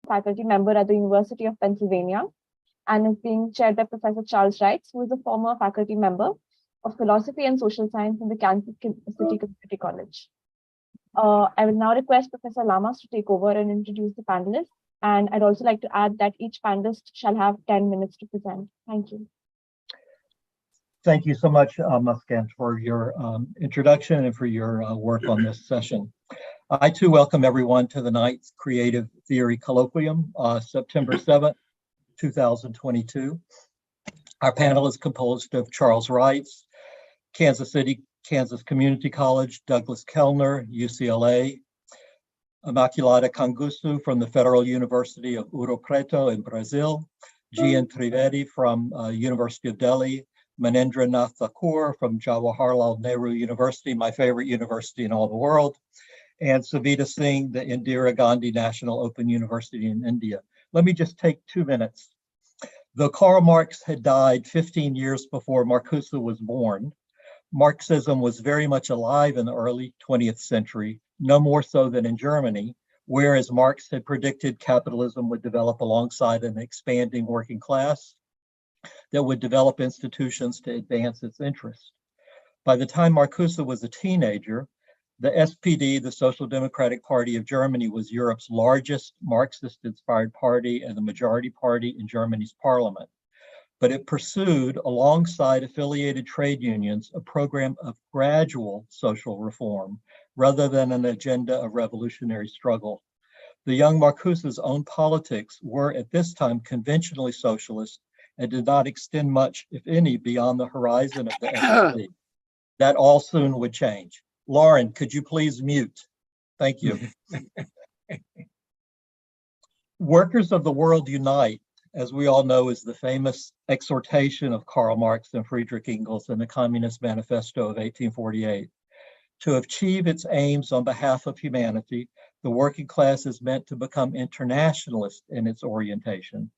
faculty member at the University of Pennsylvania and is being chaired by Professor Charles Wrights, who is a former faculty member of Philosophy and Social Science in the Kansas City Community College. I will now request Professor Lamas to take over and introduce the panelists. And I'd also like to add that each panelist shall have 10 minutes to present. Thank you. Thank you so much, Muskan, for your introduction and for your work on this session. I too welcome everyone to the Ninth Creative Theory Colloquium, September 7th, 2022. Our panel is composed of Charles Wrights, Kansas City, Kansas Community College, Douglas Kellner, UCLA, Immaculada Canguçu from the Federal University of Ouro Preto in Brazil, Gian Trivedi from University of Delhi, Manendra Nath Thakur from Jawaharlal Nehru University, my favorite university in all the world, and Savita Singh, the Indira Gandhi National Open University in India. Let me just take 2 minutes. Though Karl Marx had died 15 years before Marcuse was born, Marxism was very much alive in the early 20th century, no more so than in Germany, whereas Marx had predicted capitalism would develop alongside an expanding working class that would develop institutions to advance its interests. By the time Marcuse was a teenager, the SPD, the Social Democratic Party of Germany, was Europe's largest Marxist-inspired party and the majority party in Germany's parliament. But it pursued, alongside affiliated trade unions, a program of gradual social reform rather than an agenda of revolutionary struggle. The young Marcuse's own politics were at this time conventionally socialist and did not extend much, if any, beyond the horizon of the SPD. That all soon would change. Lauren, could you please mute? Thank you. Workers of the World Unite, as we all know, is the famous exhortation of Karl Marx and Friedrich Engels in the Communist Manifesto of 1848. To achieve its aims on behalf of humanity, the working class is meant to become internationalist in its orientation.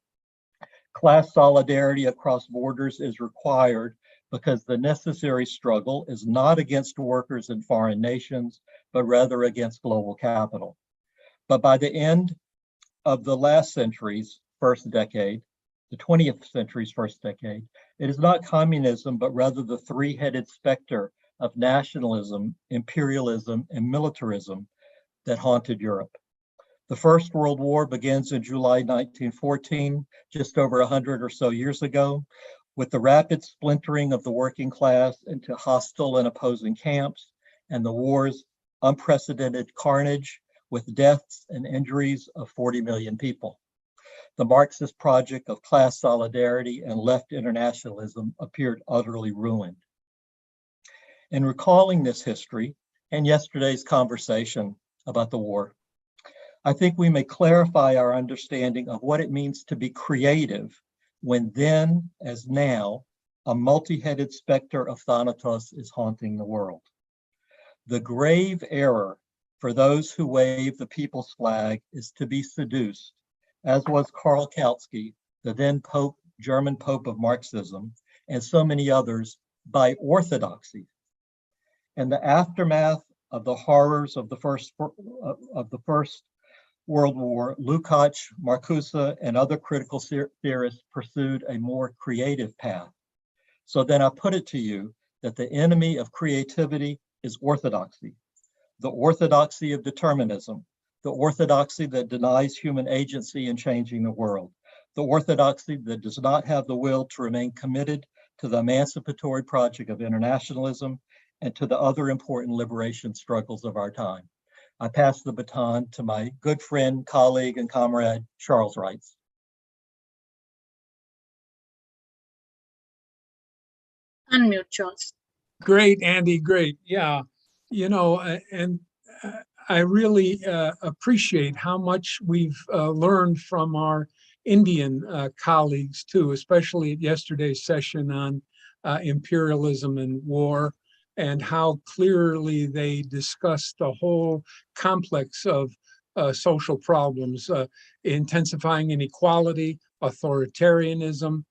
Class solidarity across borders is required because the necessary struggle is not against workers in foreign nations, but rather against global capital. But by the end of the last century's first decade, the 20th century's first decade, it is not communism, but rather the three-headed specter of nationalism, imperialism, and militarism that haunted Europe. The First World War begins in July 1914, just over 100 or so years ago, with the rapid splintering of the working class into hostile and opposing camps, and the war's unprecedented carnage with deaths and injuries of 40 million people. The Marxist project of class solidarity and left internationalism appeared utterly ruined. In recalling this history and yesterday's conversation about the war, I think we may clarify our understanding of what it means to be creative when then, as now, a multi-headed specter of Thanatos is haunting the world. The grave error for those who wave the people's flag is to be seduced, as was Karl Kautsky, the then Pope, German Pope of Marxism, and so many others, by orthodoxy. In the aftermath of the horrors of the First World War, Lukács, Marcuse, and other critical theorists pursued a more creative path. So then I put it to you that the enemy of creativity is orthodoxy, the orthodoxy of determinism, the orthodoxy that denies human agency in changing the world, the orthodoxy that does not have the will to remain committed to the emancipatory project of internationalism and to the other important liberation struggles of our time. I pass the baton to my good friend, colleague, and comrade, Charles Wrights. Unmute, Charles. Great, Andy, great. Yeah, you know, and I really appreciate how much we've learned from our Indian colleagues too, especially at yesterday's session on imperialism and war, and how clearly they discussed the whole complex of social problems, intensifying inequality, authoritarianism.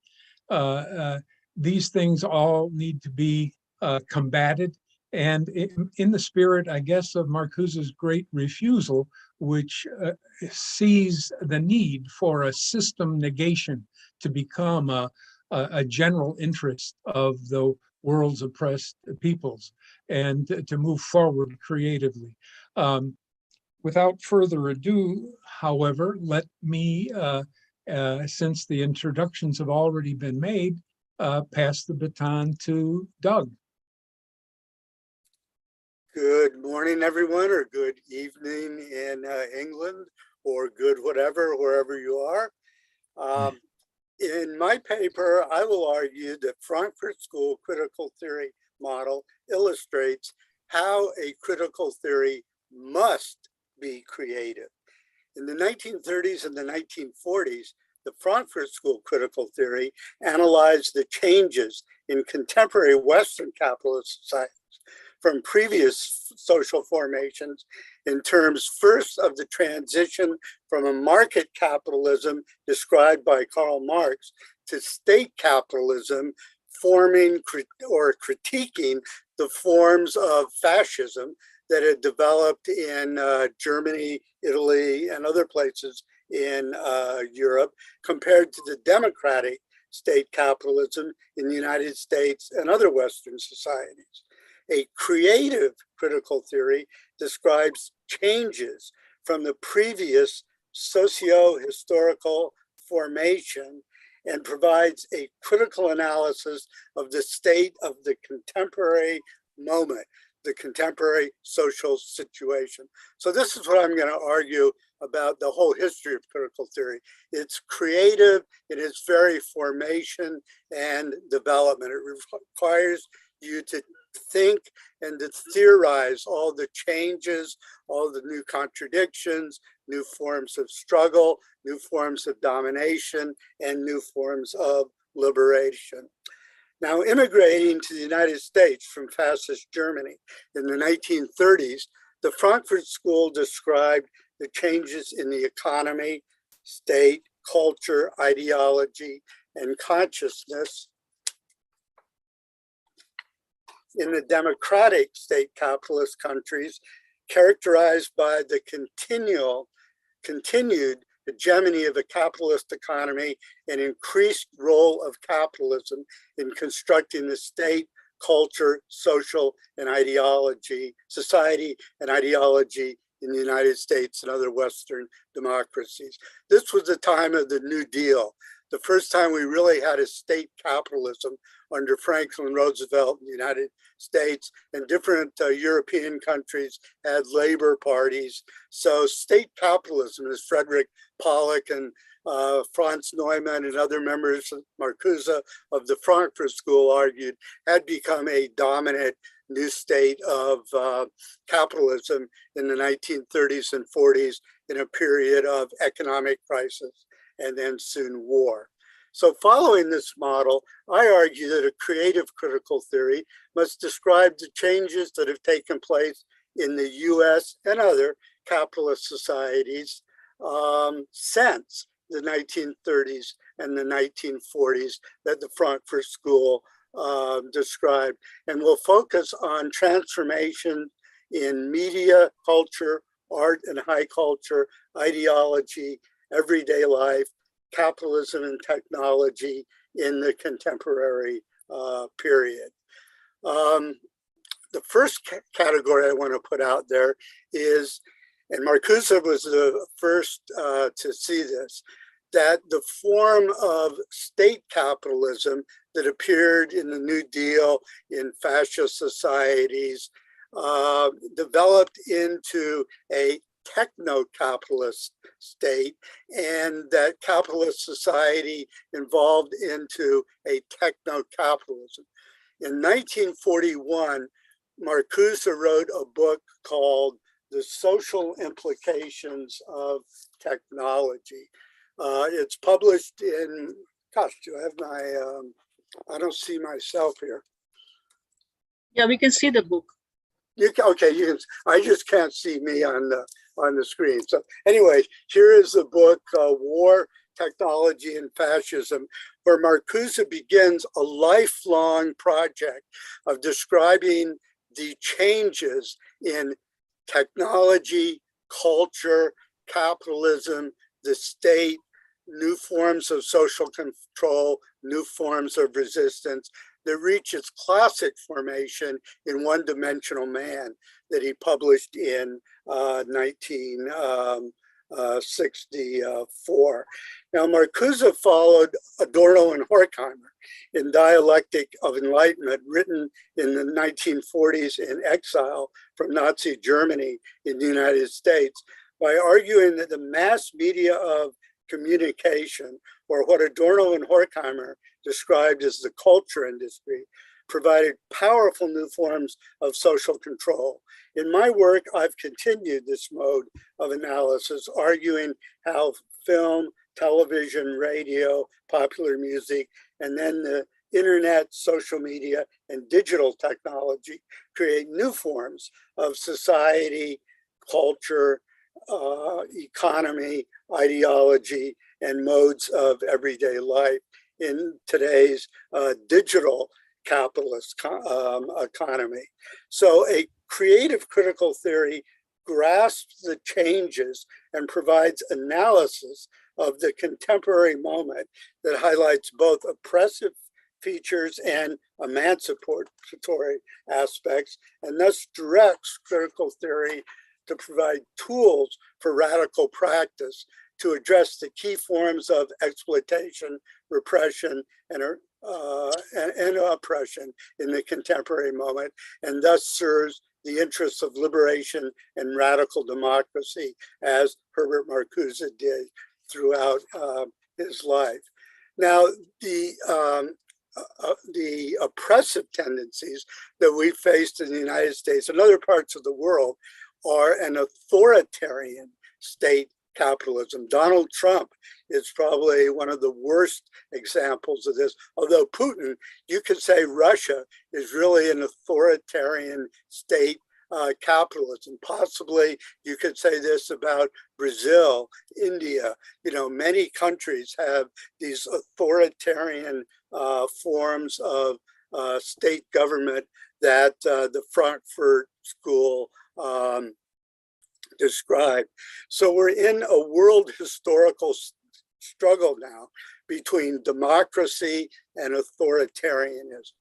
These things all need to be combated. And in the spirit, I guess, of Marcuse's great refusal, which sees the need for a system negation to become a general interest of the world's oppressed peoples and to move forward creatively. Without further ado, however, let me, since the introductions have already been made, pass the baton to Doug. Good morning, everyone, or good evening in England, or good whatever, wherever you are. In my paper, I will argue that Frankfurt School critical theory model illustrates how a critical theory must be creative. In the 1930s and the 1940s, the Frankfurt School critical theory analyzed the changes in contemporary Western capitalist societies from previous social formations in terms first of the transition from a market capitalism described by Karl Marx to state capitalism, forming or critiquing the forms of fascism that had developed in Germany, Italy, and other places in Europe compared to the democratic state capitalism in the United States and other Western societies. A creative critical theory describes changes from the previous socio-historical formation and provides a critical analysis of the state of the contemporary moment, the contemporary social situation. So this is what I'm going to argue about the whole history of critical theory. It's creative in its very formation and development. It requires you to think and to theorize all the changes, all the new contradictions, new forms of struggle, new forms of domination, and new forms of liberation. Now, immigrating to the United States from fascist Germany in the 1930s, the Frankfurt School described the changes in the economy, state, culture, ideology, and consciousness in the democratic state capitalist countries, characterized by the continued hegemony of a capitalist economy and increased role of capitalism in constructing the state, culture, social, and ideology, society and ideology in the United States and other Western democracies. This was the time of the New Deal, the first time we really had a state capitalism under Franklin Roosevelt in the United States, and different European countries had labor parties. So state capitalism, as Frederick Pollock and Franz Neumann and other members of Marcuse of the Frankfurt School argued, had become a dominant new state of capitalism in the 1930s and 40s in a period of economic crisis and then soon war. So following this model, I argue that a creative critical theory must describe the changes that have taken place in the US and other capitalist societies since the 1930s and the 1940s that the Frankfurt School described, and will focus on transformation in media, culture, art and high culture, ideology, everyday life, capitalism and technology in the contemporary period. The first category I want to put out there is, and Marcuse was the first to see this, that the form of state capitalism that appeared in the New Deal in fascist societies developed into a techno-capitalist state, and that capitalist society evolved into a techno-capitalism. In 1941, Marcuse wrote a book called The Social Implications of Technology. It's published in, gosh, do I have my, I don't see myself here. Yeah, we can see the book. Okay, you can, I just can't see me on the screen. So anyway, here is the book, War, Technology, and Fascism, where Marcuse begins a lifelong project of describing the changes in technology, culture, capitalism, the state, new forms of social control, new forms of resistance that reach its classic formation in One-Dimensional Man that he published in 1964. Now, Marcuse followed Adorno and Horkheimer in Dialectic of Enlightenment, written in the 1940s in exile from Nazi Germany in the United States, by arguing that the mass media of communication, or what Adorno and Horkheimer described as the culture industry, provided powerful new forms of social control. In my work, I've continued this mode of analysis, arguing how film, television, radio, popular music, and then the internet, social media, and digital technology create new forms of society, culture, economy, ideology, and modes of everyday life in today's digital capitalist economy. So a creative critical theory grasps the changes and provides analysis of the contemporary moment that highlights both oppressive features and emancipatory aspects, and thus directs critical theory to provide tools for radical practice to address the key forms of exploitation, repression, and oppression in the contemporary moment, and thus serves the interests of liberation and radical democracy, as Herbert Marcuse did throughout his life. Now, the oppressive tendencies that we faced in the United States and other parts of the world are an authoritarian state capitalism. Donald Trump is probably one of the worst examples of this. Although Putin, you could say Russia is really an authoritarian state capitalism. Possibly you could say this about Brazil, India. You know, many countries have these authoritarian forms of state government that the Frankfurt School described. So we're in a world historical struggle now between democracy and authoritarianism.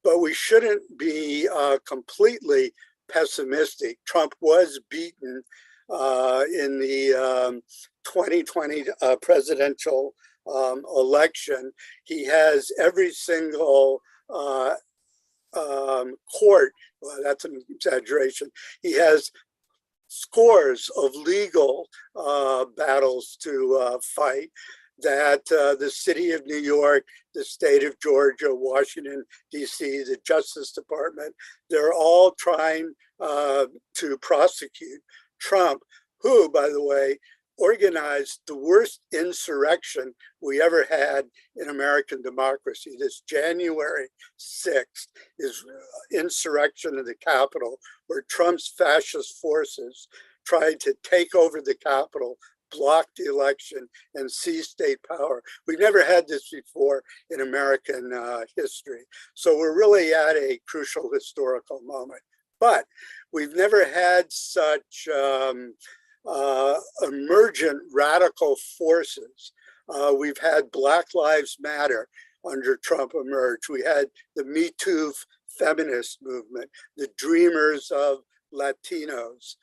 But we shouldn't be completely pessimistic. Trump was beaten in the 2020 presidential election. He has every single court, well, that's an exaggeration. He has scores of legal battles to fight that the city of New York, the state of Georgia, Washington, D.C., the Justice Department, they're all trying to prosecute Trump, who, by the way, organized the worst insurrection we ever had in American democracy. This January 6th is insurrection of the Capitol, where Trump's fascist forces tried to take over the Capitol, block the election, and seize state power. We've never had this before in American history. So we're really at a crucial historical moment. But we've never had such emergent radical forces. We've had Black Lives Matter under Trump emerge. We had the Me Too feminist movement, the dreamers of Latinos.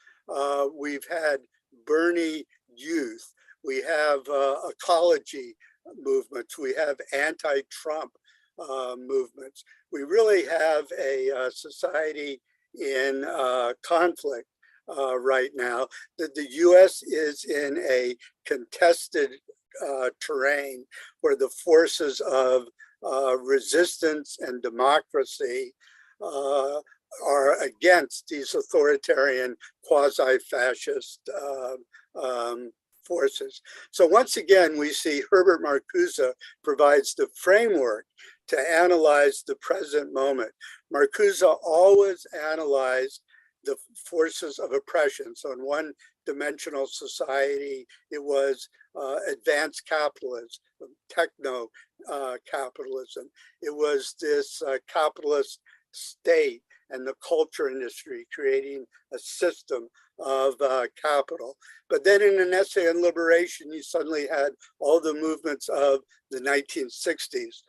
We've had Bernie youth. We have ecology movements. We have anti-Trump movements. We really have a society in conflict right now. That the US is in a contested terrain where the forces of resistance and democracy are against these authoritarian quasi-fascist forces. So once again, we see Herbert Marcuse provides the framework to analyze the present moment. Marcuse always analyzed the forces of oppression. So in one-dimensional society, it was advanced capitalism, techno capitalism. It was this capitalist state and the culture industry, creating a system of capital. But then in an essay on liberation, you suddenly had all the movements of the 1960s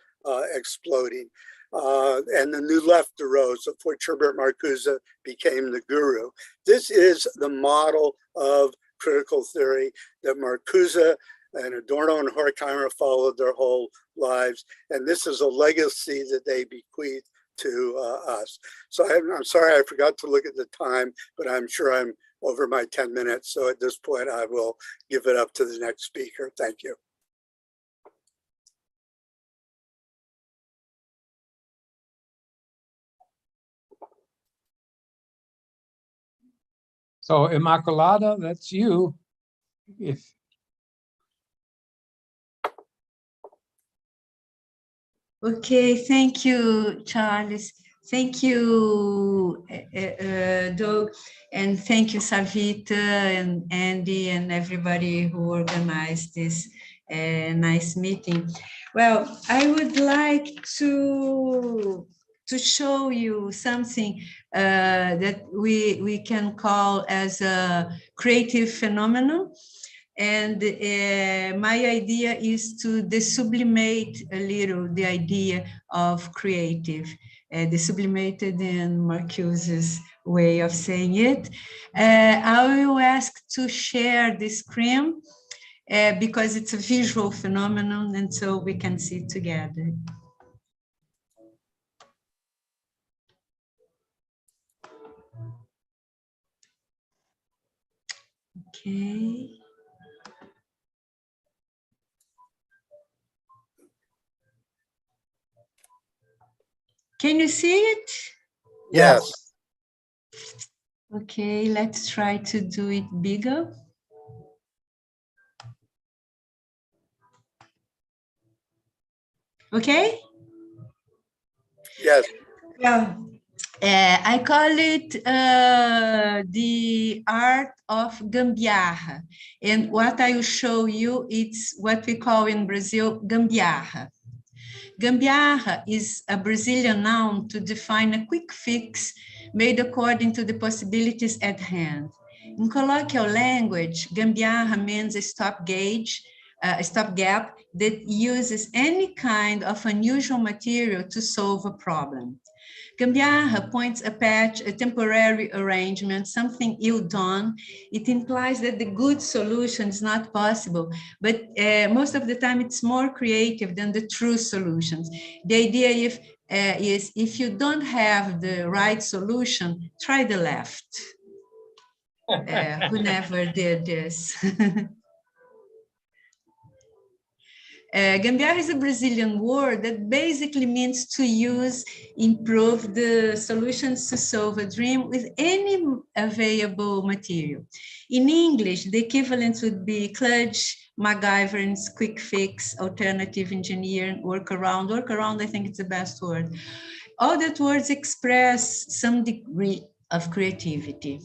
exploding. And the new left arose, of which Herbert Marcuse became the guru. This is the model of critical theory that Marcuse and Adorno and Horkheimer followed their whole lives. And this is a legacy that they bequeath to us. So I'm sorry I forgot to look at the time, but I'm sure I'm over my 10 minutes. So at this point, I will give it up to the next speaker. Thank you. So Immaculada, that's you. If Okay, thank you, Charles. Thank you, Doug, and thank you, Savita and Andy and everybody who organized this nice meeting. Well, I would like to show you something that we can call as a creative phenomenon. And my idea is to desublimate a little the idea of creative, desublimated in Marcuse's way of saying it. I will ask to share the screen because it's a visual phenomenon, and so we can see it together. Okay. Can you see it? Yes. Okay, let's try to do it bigger. Okay? Yes. Well, I call it the art of gambiarra. And what I will show you, it's what we call in Brazil, gambiarra. Gambiarra is a Brazilian noun to define a quick fix made according to the possibilities at hand. In colloquial language, gambiarra means a stopgap that uses any kind of unusual material to solve a problem. Gambiarra points a patch, a temporary arrangement, something ill done. It implies that the good solution is not possible, but most of the time it's more creative than the true solutions. The idea is if you don't have the right solution, try the left. Who never did this? Gambiarra is a Brazilian word that basically means to use, improve the solutions to solve a dream with any available material. In English, the equivalent would be kludge, MacGyver's, quick fix, alternative engineering, workaround. Workaround, I think it's the best word. All that words express some degree of creativity.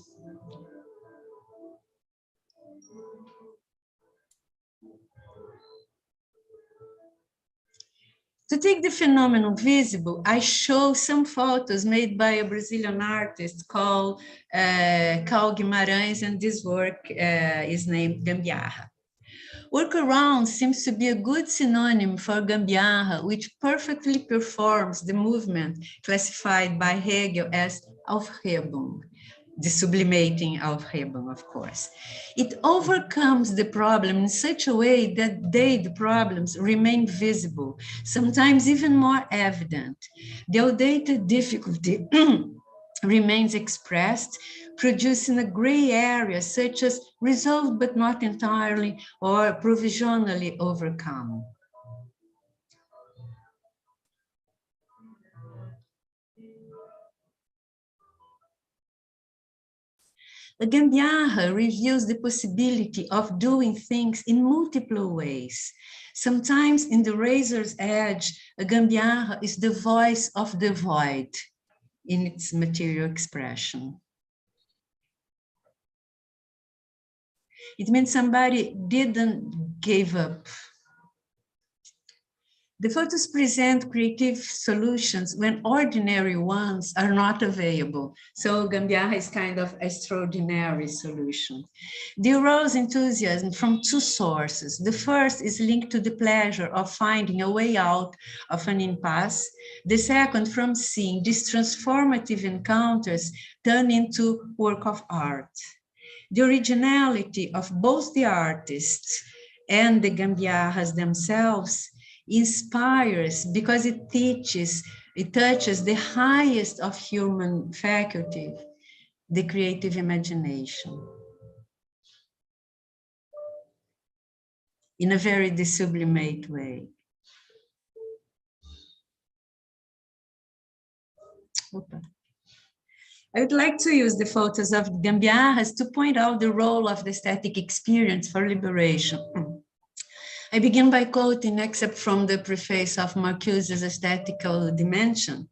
To take the phenomenon visible, I show some photos made by a Brazilian artist called Cal Guimarães, and this work is named Gambiarra. Workaround seems to be a good synonym for gambiarra, which perfectly performs the movement classified by Hegel as Aufhebung, the sublimating Aufhebung, of course. It overcomes the problem in such a way that the problems remain visible, sometimes even more evident. The outdated difficulty remains expressed, producing a gray area such as resolved but not entirely or provisionally overcome. The gambiarra reveals the possibility of doing things in multiple ways. Sometimes in the razor's edge, a gambiarra is the voice of the void in its material expression. It means somebody didn't give up. The photos present creative solutions when ordinary ones are not available. So Gambiarra is kind of extraordinary solution. They arouse enthusiasm from two sources. The first is linked to the pleasure of finding a way out of an impasse. The second from seeing these transformative encounters turn into work of art. The originality of both the artists and the Gambiarras themselves inspires because it touches the highest of human faculty, the creative imagination, in a very sublimate way. I would like to use the photos of Gambiarras to point out the role of the aesthetic experience for liberation. I begin by quoting except from the preface of Marcuse's Aesthetical Dimension.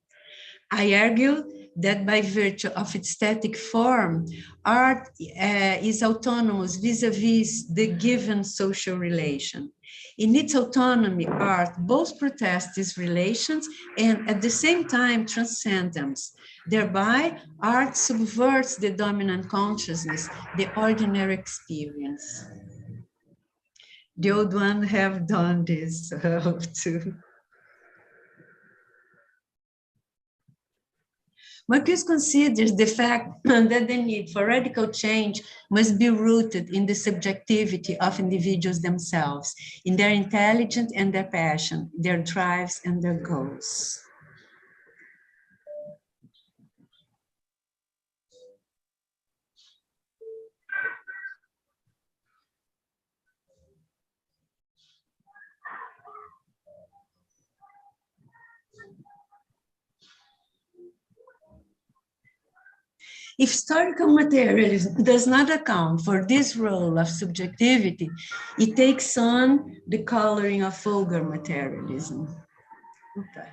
I argue that by virtue of its static form, art is autonomous vis-a-vis the given social relation. In its autonomy, art both protests these relations and at the same time transcends them. Thereby, art subverts the dominant consciousness, the ordinary experience. The old one have done this too. Marcuse considers the fact that the need for radical change must be rooted in the subjectivity of individuals themselves, in their intelligence and their passion, their drives and their goals. If historical materialism does not account for this role of subjectivity, it takes on the coloring of vulgar materialism. Okay.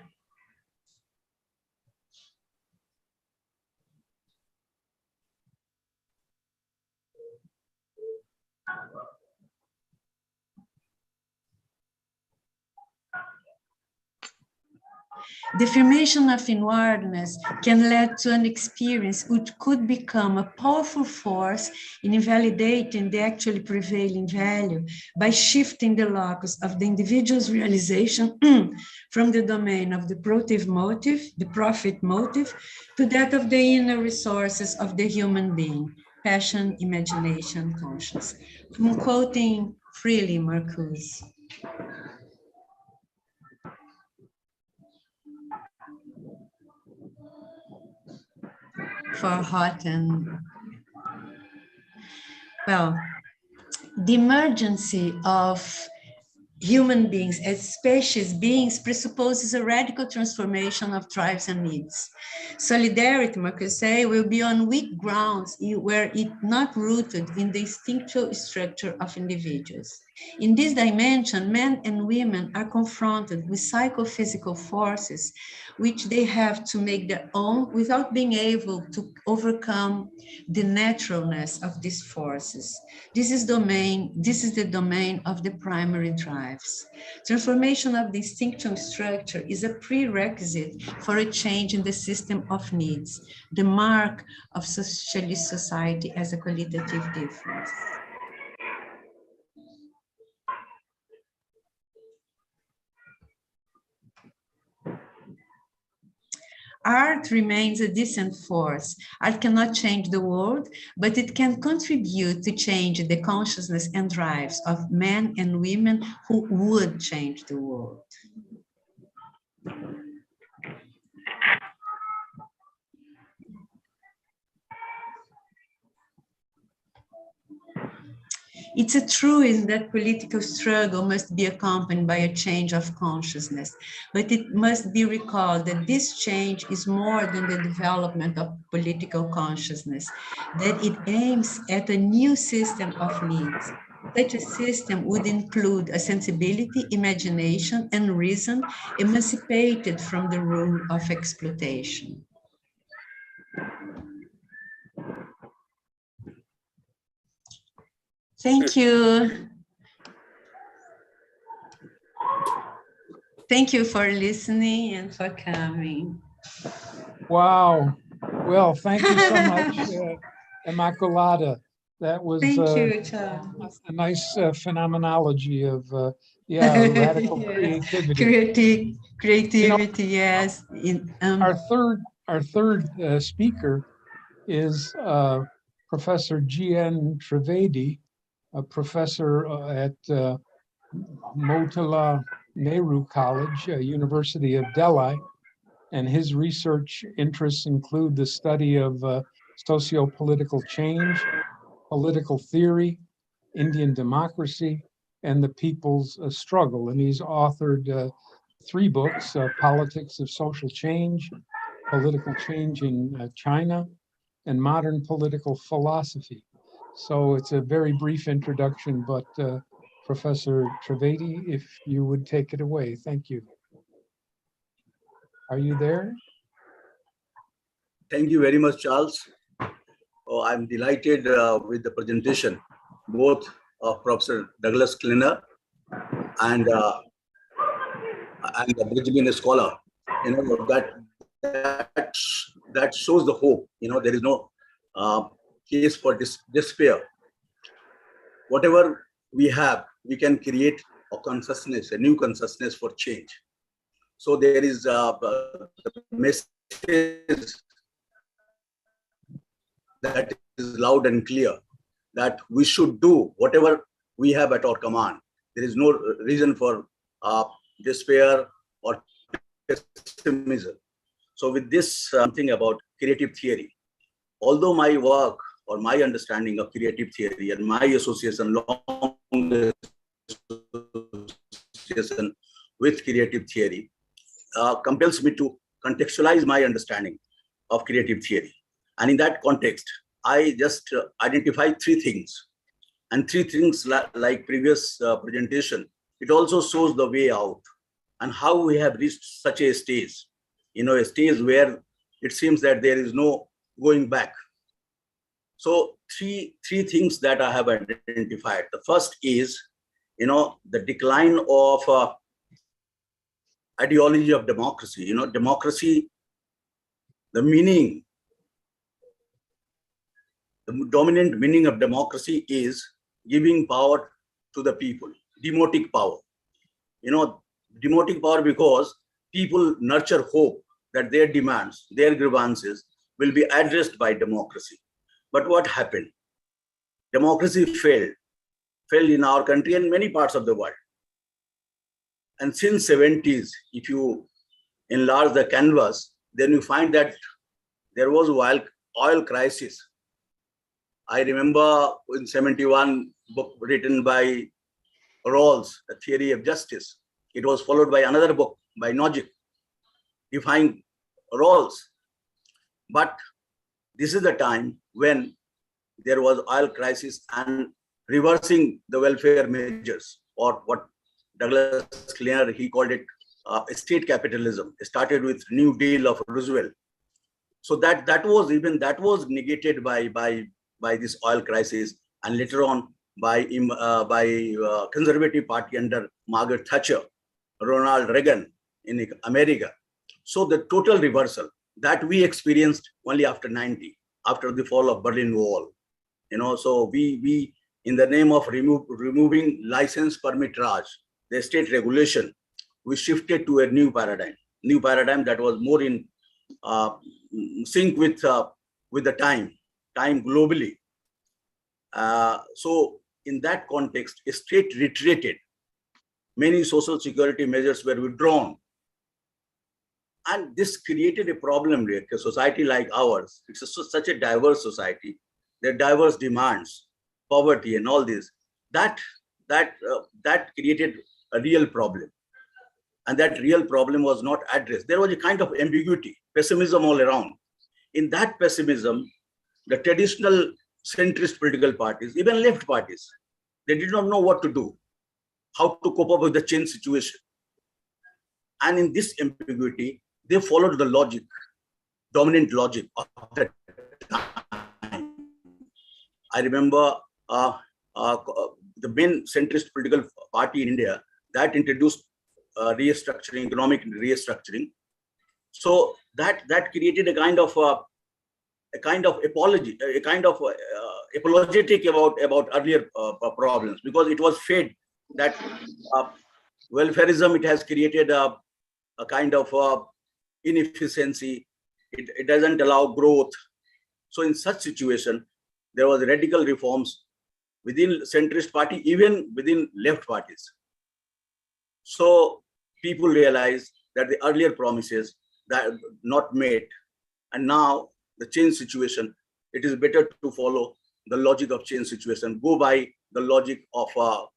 The affirmation of inwardness can lead to an experience which could become a powerful force in invalidating the actually prevailing value by shifting the locus of the individual's realization from the domain of the profit motive, to that of the inner resources of the human being, passion, imagination, conscience. I'm quoting freely Marcuse. For hot and, well, the emergency of human beings as species beings presupposes a radical transformation of drives and needs. Solidarity, Marcuse say, will be on weak grounds where it not rooted in the instinctual structure of individuals. In this dimension, men and women are confronted with psychophysical forces which they have to make their own without being able to overcome the naturalness of these forces. This is the domain of the primary drives. Transformation of the instinctual structure is a prerequisite for a change in the system of needs, the mark of socialist society as a qualitative difference. Art remains a decent force. Art cannot change the world, but it can contribute to change the consciousness and drives of men and women who would change the world. It's a truism that political struggle must be accompanied by a change of consciousness, but it must be recalled that this change is more than the development of political consciousness, that it aims at a new system of needs. Such a system would include a sensibility, imagination, and reason emancipated from the rule of exploitation. Thank you. thank you for listening and for coming. Wow. Well, thank you so much, Immaculata. That was Thank you, Charles. a nice phenomenology of, radical Yes. creativity. Creativity, yes. Our third speaker is Professor G.N. Trivedi, a professor at Motilal Nehru College, University of Delhi, and his research interests include the study of socio-political change, political theory, Indian democracy, and the people's struggle. And he's authored 3 books, Politics of Social Change, Political Change in China, and Modern Political Philosophy. So it's a very brief introduction, but Professor Trivedi, if you would take it away. Thank you. Are you there? Thank you very much, Charles. Oh, I'm delighted with the presentation, both of Professor Douglas Klenner and the Brisbane scholar. You know, that shows the hope. You know, there is no case for despair. Whatever we have, we can create a consciousness, a new consciousness for change. So there is the message that is loud and clear that we should do whatever we have at our command. There is no reason for despair or pessimism. So with this thing about creative theory, although my work or my understanding of creative theory and my association, long association with creative theory, compels me to contextualize my understanding of creative theory. And in that context, I just identify 3 things. And 3 things like previous presentation, it also shows the way out and how we have reached such a stage, you know, a stage where it seems that there is no going back. So three things that I have identified. The first is, you know, the decline of ideology of democracy. You know, democracy, the meaning, the dominant meaning of democracy is giving power to the people, demotic power. You know, demotic power because people nurture hope that their demands, their grievances will be addressed by democracy. But what happened? Democracy failed in our country and many parts of the world. And since 70s, if you enlarge the canvas, then you find that there was oil crisis. I remember in 71 book written by Rawls, The Theory of Justice. It was followed by another book by Nozick, defying Rawls. But this is the time when there was oil crisis and reversing the welfare measures, or what Douglas Klenner, he called it state capitalism. It started with New Deal of Roosevelt. So that was negated by this oil crisis, and later on by Conservative Party under Margaret Thatcher, Ronald Reagan in America. So the total reversal that we experienced only after 90, after the fall of Berlin Wall. You know, so we in the name of removing license permit Raj, the state regulation, we shifted to a new paradigm that was more in sync with the time globally. So in that context, a state retreated. Many social security measures were withdrawn. And this created a problem here. A society like ours, it's such a diverse society. There are diverse demands, poverty and all this. That created a real problem. And that real problem was not addressed. There was a kind of ambiguity, pessimism all around. In that pessimism, the traditional centrist political parties, even left parties, they did not know what to do, how to cope up with the change situation. And in this ambiguity, they followed the logic, dominant logic of that time. I remember the main centrist political party in India that introduced restructuring, economic restructuring. So that created a kind of apology, a kind of apologetic about earlier problems, because it was fed that welfarism, it has created a kind of inefficiency. It doesn't allow growth. So in such situation, there was radical reforms within centrist party, even within left parties. So people realized that the earlier promises that not met, and now the change situation, it is better to follow the logic of change situation, go by the logic of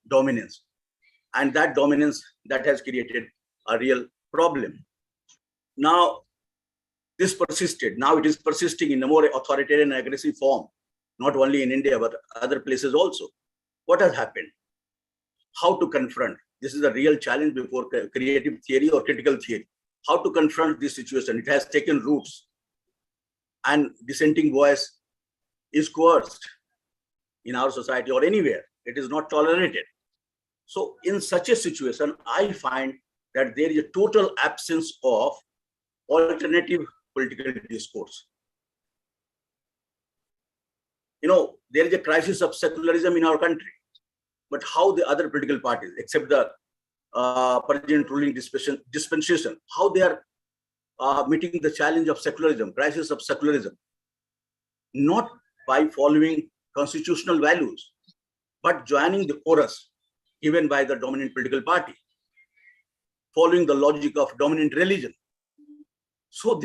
dominance. And that dominance, that has created a real problem. Now, this persisted. Now it is persisting in a more authoritarian and aggressive form, not only in India, but other places also. What has happened? How to confront? This is a real challenge before creative theory or critical theory. How to confront this situation? It has taken roots, and dissenting voice is coerced in our society or anywhere. It is not tolerated. So in such a situation, I find that there is a total absence of alternative political discourse. You know, there is a crisis of secularism in our country, but how the other political parties, except the present ruling dispensation, how they are meeting the challenge of secularism, crisis of secularism, not by following constitutional values, but joining the chorus given by the dominant political party, following the logic of dominant religion. So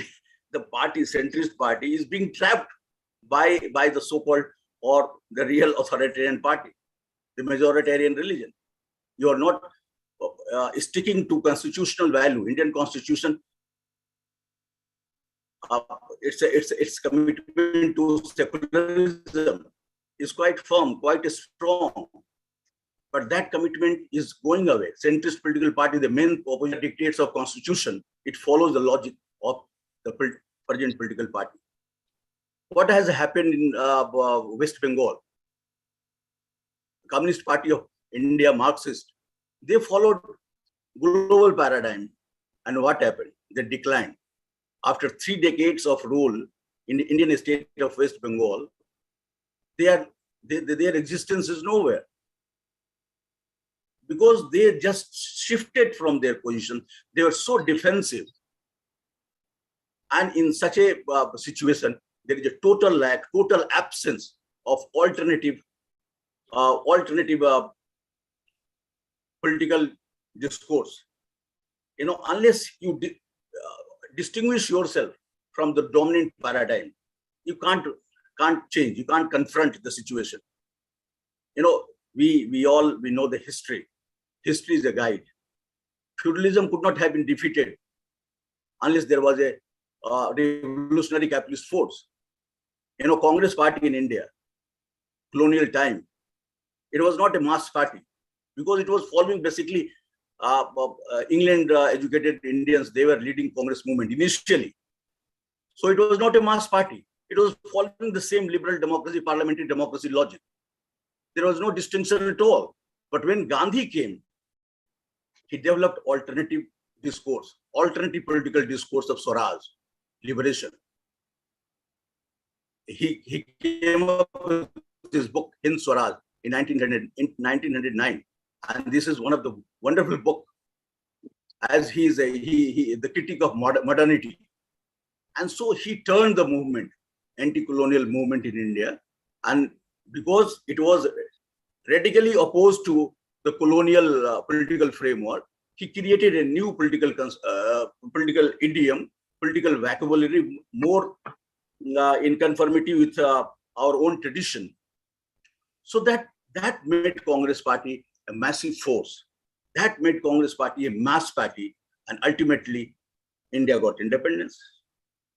the party, centrist party, is being trapped by the so-called or the real authoritarian party, the majoritarian religion. You are not sticking to constitutional value. Indian constitution, its commitment to secularism is quite firm, quite strong. But that commitment is going away. Centrist political party, the main opposition dictates of constitution, it follows the logic of the present political party. What has happened in West Bengal? Communist Party of India, Marxist, they followed global paradigm. And what happened? They declined. After 3 decades of rule in the Indian state of West Bengal, their existence is nowhere, because they just shifted from their position. They were so defensive. And in such a situation, there is a total lack, total absence of alternative political discourse. You know, unless you distinguish yourself from the dominant paradigm, you can't change, you can't confront the situation. You know, we know the history. History is a guide. Feudalism could not have been defeated unless there was a revolutionary capitalist force. You know, Congress party in India, colonial time, it was not a mass party, because it was following basically England educated Indians. They were leading Congress movement initially. So it was not a mass party. It was following the same liberal democracy, parliamentary democracy logic. There was no distinction at all. But when Gandhi came, he developed alternative discourse, alternative political discourse of Swaraj, liberation. He came up with this book, Hind Swaraj, in 1909. And this is one of the wonderful books, as he is the critique of modernity. And so he turned the movement, anti-colonial movement in India. And because it was radically opposed to the colonial political framework, he created a new political idiom, political vocabulary, more in conformity with our own tradition. So that made Congress party a massive force. That made Congress party a mass party, and ultimately India got independence.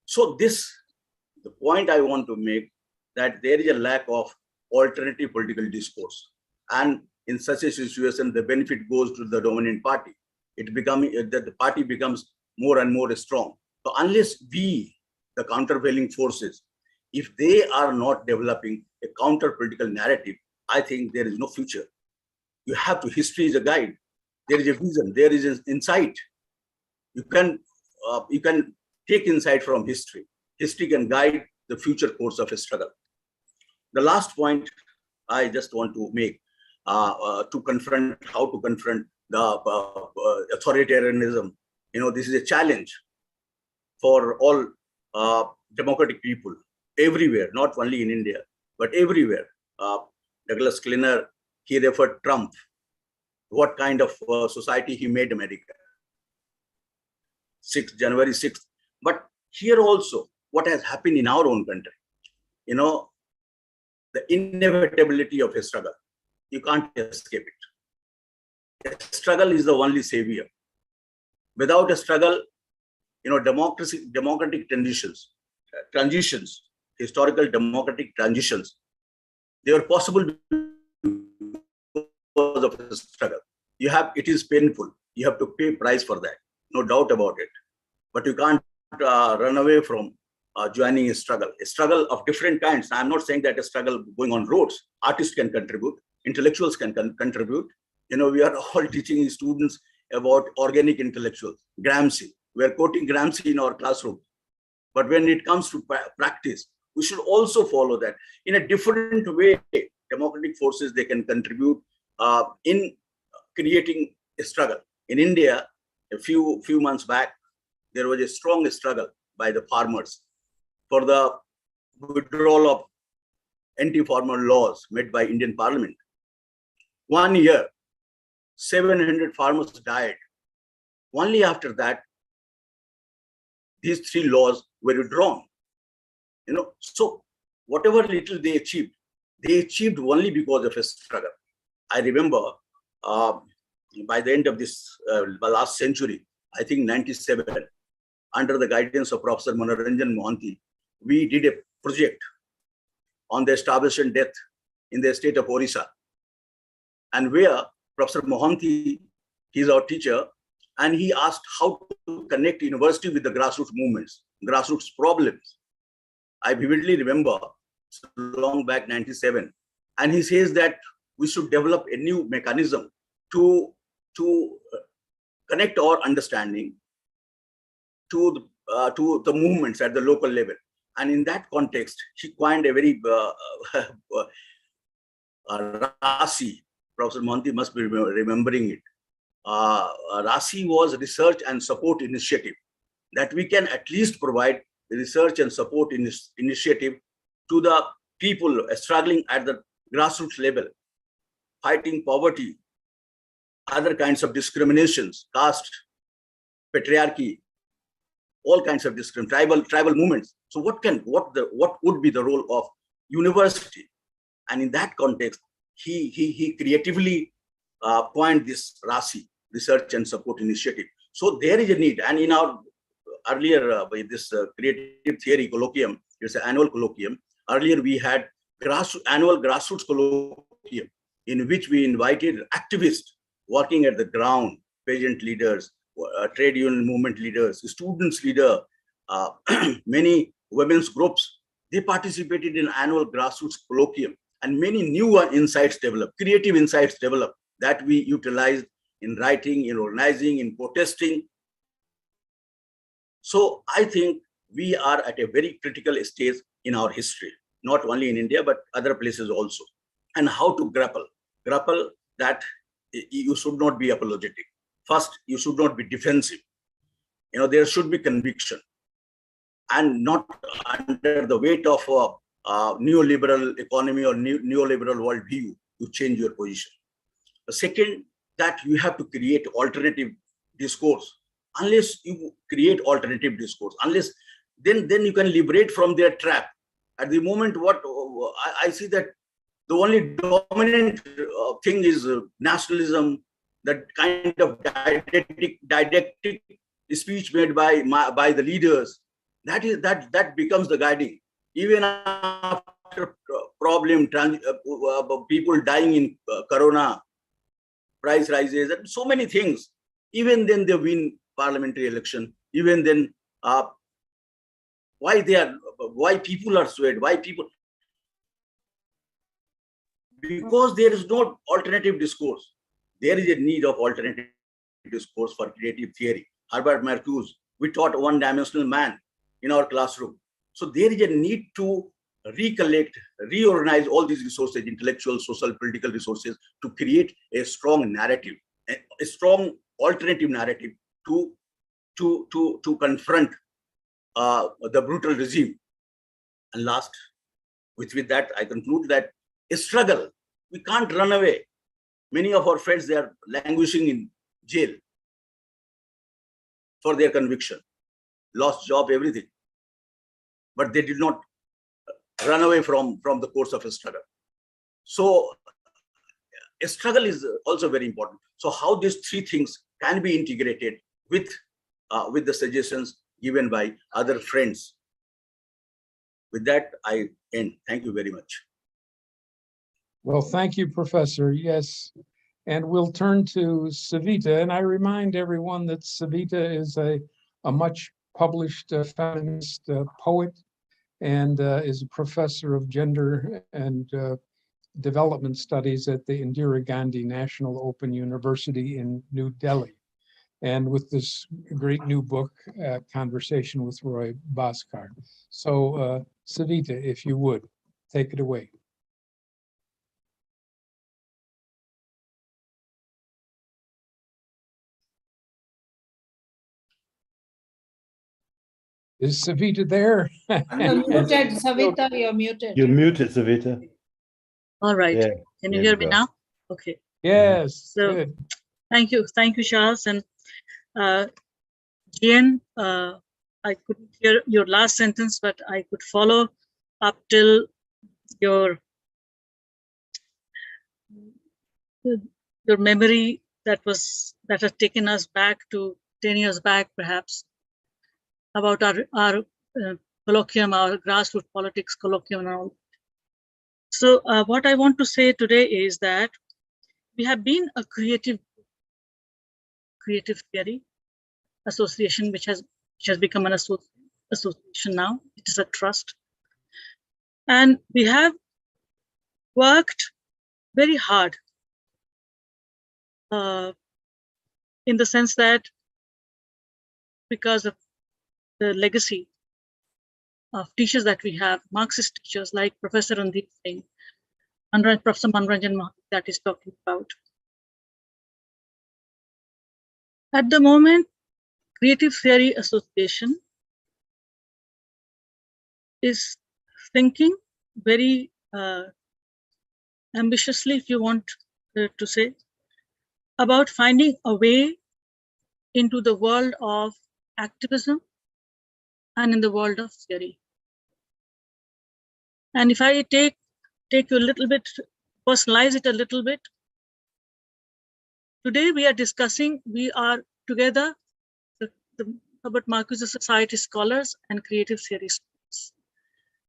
So the point I want to make, that there is a lack of alternative political discourse. And in such a situation, the benefit goes to the dominant party. The party becomes more and more strong. So unless we, the countervailing forces, if they are not developing a counter political narrative, I think there is no future. You have to, history is a guide. there is a vision, there is an insight. You can take insight from history. History can guide the future course of a struggle. The last point I just want to make how to confront the authoritarianism. This is a challenge for all democratic people everywhere, not only in India, but everywhere. Douglas Klinner, he referred Trump, what kind of society he made America. January 6th. But here also, what has happened in our own country, the inevitability of a struggle. You can't escape it. A struggle is the only savior. Without a struggle, democratic transitions, historical democratic transitions, they are possible because of a struggle. It is painful. You have to pay price for that, no doubt about it. But you can't run away from joining a struggle of different kinds. I'm not saying that a struggle going on roads. Artists can contribute, intellectuals can contribute. We are all teaching students about organic intellectuals, Gramsci. We are quoting Gramsci in our classroom. But when it comes to practice, we should also follow that. In a different way, democratic forces, they can contribute in creating a struggle. In India, a few months back, there was a strong struggle by the farmers for the withdrawal of anti-farmer laws made by Indian Parliament. 1 year, 700 farmers died. Only after that, these 3 laws were withdrawn. So whatever little they achieved only because of a struggle. I remember by the end of this last century, I think 97, under the guidance of Professor Manoranjan Mohanty, we did a project on the starvation death in the state of Orissa. And where Professor Mohanty, he's our teacher, and he asked how to connect university with the grassroots movements, grassroots problems. I vividly remember, long back, 97. And he says that we should develop a new mechanism to connect our understanding to the movements at the local level. And in that context, he coined a very RASI. Professor Mohanty must be remembering it. RASI was research and support initiative, that we can at least provide the research and support initiative to the people struggling at the grassroots level, fighting poverty, other kinds of discriminations, caste, patriarchy, all kinds of tribal movements. So what would be the role of university? And in that context, he creatively coined this RASI, research and support initiative. So there is a need. And in our earlier this creative theory colloquium, it's an annual colloquium. Earlier we had annual grassroots colloquium, in which we invited activists working at the ground, peasant leaders, trade union movement leaders, students leader, many women's groups. They participated in annual grassroots colloquium, and many new insights developed, creative insights developed, that we utilized in writing, in organizing, in protesting. So I think we are at a very critical stage in our history, not only in India, but other places also. And how to grapple that you should not be apologetic. First, you should not be defensive. There should be conviction, and not under the weight of neoliberal economy or neoliberal worldview, you change your position. The second, that you have to create alternative discourse. Unless you create alternative discourse, then you can liberate from their trap. At the moment, what I see that the only dominant thing is nationalism, that kind of didactic speech made by the leaders. That becomes the guiding. Even after problem, people dying in Corona, price rises, and so many things. Even then they win parliamentary election. Even then, why people are swayed? Why people? Because there is no alternative discourse. There is a need of alternative discourse for creative theory. Herbert Marcuse, we taught one-dimensional man in our classroom. So there is a need to recollect, reorganize all these resources, intellectual, social, political resources, to create a strong narrative, a strong alternative narrative to confront the brutal regime. And last, with that, I conclude that a struggle, we can't run away. Many of our friends, they are languishing in jail for their conviction, lost job, everything. But they did not run away from the course of a struggle. So a struggle is also very important. So how these three things can be integrated with the suggestions given by other friends. With that, I end. Thank you very much. Well, thank you, Professor. Yes. And we'll turn to Savita. And I remind everyone that Savita is a much published feminist poet and is a professor of gender and development studies at the Indira Gandhi National Open University in New Delhi. And with this great new book, Conversation with Roy Bhaskar. So Savita, if you would, take it away. Is Savita there? You're muted, Savita, you're muted. You're muted, Savita. All right. Yeah, Can you there hear you me go. now? Okay. Yes, So good. thank you, Charles. And Jian, I couldn't hear your last sentence, but I could follow up till your memory that has taken us back to 10 years back, perhaps, about our colloquium, our grassroots politics colloquium and all. So what I want to say today is that we have been a creative theory association, which has become an association now. It is a trust. And we have worked very hard in the sense that because of the legacy of teachers that we have, Marxist teachers like Professor Randeep Singh, Professor Manranjan Mahal that is talking about. At the moment, Creative Theory Association is thinking very ambitiously, if you want to say, about finding a way into the world of activism and in the world of theory. And if I take you a little bit, personalize it a little bit, today we are discussing, we are together, the Herbert Marcuse Society scholars and creative theory scholars.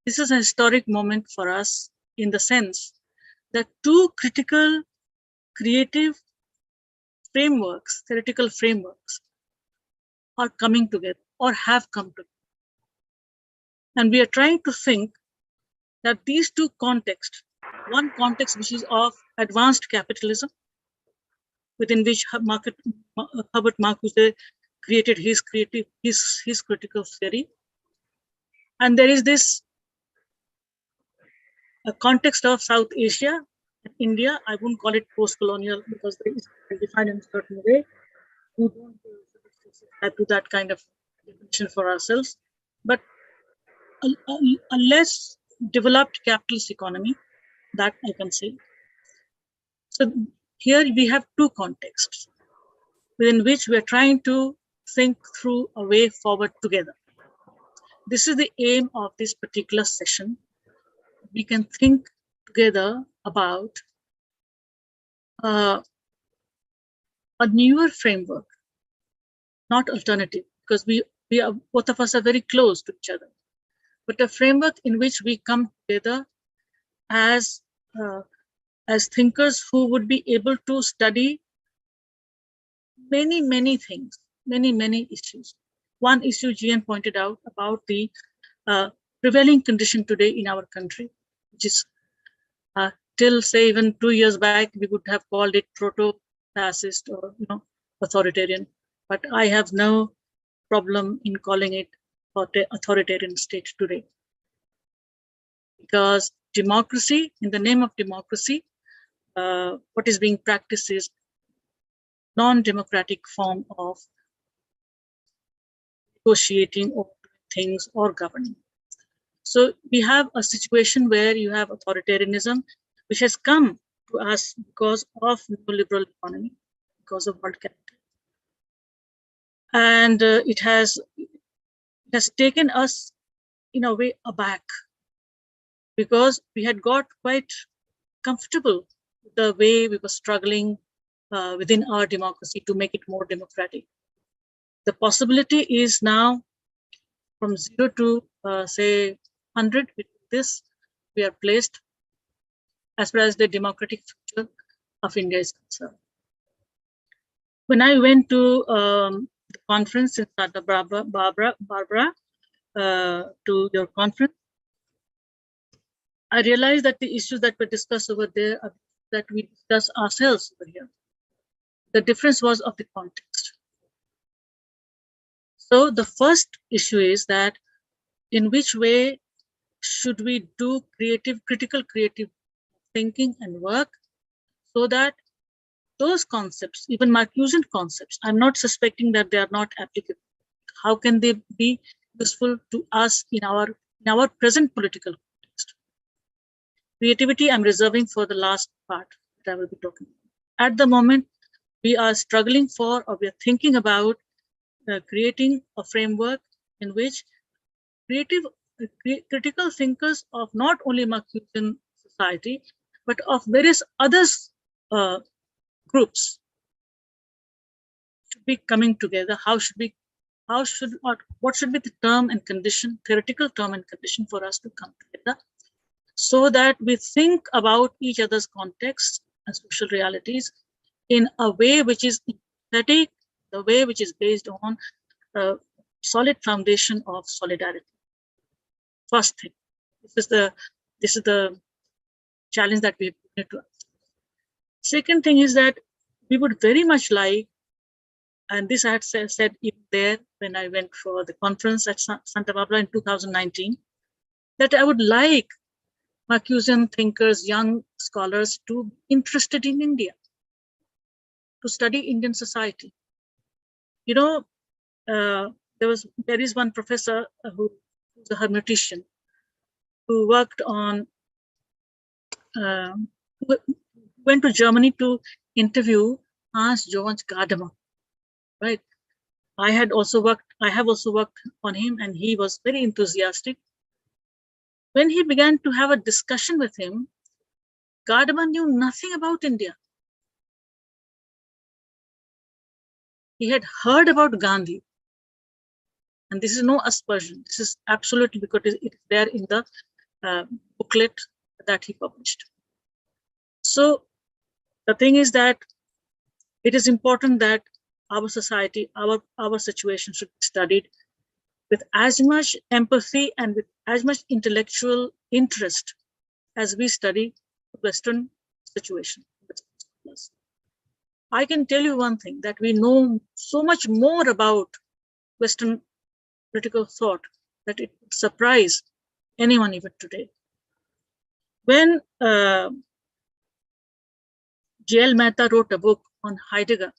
This is a historic moment for us in the sense that two critical creative frameworks, theoretical frameworks, are coming together or have come together. And we are trying to think that these two contexts, one context which is of advanced capitalism, within which Herbert Marcuse created his critical theory, and there is this a context of South Asia, India. I wouldn't call it post-colonial because it is defined in a certain way. We don't subscribe to that kind of definition for ourselves, but a less developed capitalist economy, that I can say. So here we have two contexts within which we are trying to think through a way forward together. This is the aim of this particular session. We can think together about a newer framework, not alternative, because we are, both of us are very close to each other, but a framework in which we come together as thinkers who would be able to study many things, many issues. One issue Jian pointed out about the prevailing condition today in our country, which is till say even 2 years back, we would have called it proto-fascist or authoritarian, but I have no problem in calling it authoritarian state today. Because democracy, in the name of democracy, what is being practiced is non-democratic form of negotiating or things or governing. So we have a situation where you have authoritarianism, which has come to us because of neoliberal economy, because of world capital. And it has taken us in a way aback, because we had got quite comfortable with the way we were struggling within our democracy to make it more democratic. The possibility is now from 0 to say 100. With this, we are placed as far as the democratic future of India is concerned. When I went to the conference in Santa Barbara, to your conference, I realized that the issues that were discussed over there are that we discuss ourselves over here. The difference was of the context. So the first issue is that in which way should we do critical creative thinking and work, so that those concepts, even Marcusean concepts, I'm not suspecting that they are not applicable. How can they be useful to us in our present political context? Creativity I'm reserving for the last part that I will be talking about. At the moment, we are struggling for, or we are thinking about creating a framework in which critical thinkers of not only Marcusean society, but of various other groups should be coming together. What should be the term and condition, theoretical term and condition for us to come together, so that we think about each other's contexts and social realities in a way which is empathetic, the way which is based on a solid foundation of solidarity. First thing, this is the challenge that we need to answer. Second thing is that we would very much like, and this I had said even there when I went for the conference at Santa Barbara in 2019, that I would like Marcusean thinkers, young scholars, to be interested in India, to study Indian society. You know, there is one professor who's a hermetician, who worked on, went to Germany to interview Hans Johann Gadamer, right? I have also worked on him, and he was very enthusiastic. When he began to have a discussion with him, Gadamer knew nothing about India. He had heard about Gandhi, and this is no aspersion. This is absolutely because it's there in the booklet that he published. So the thing is that it is important that our society, our situation should be studied with as much empathy and with as much intellectual interest as we study the Western situation. I can tell you one thing, that we know so much more about Western political thought that it would surprise anyone even today. When J.L. Mehta wrote a book on Heidegger,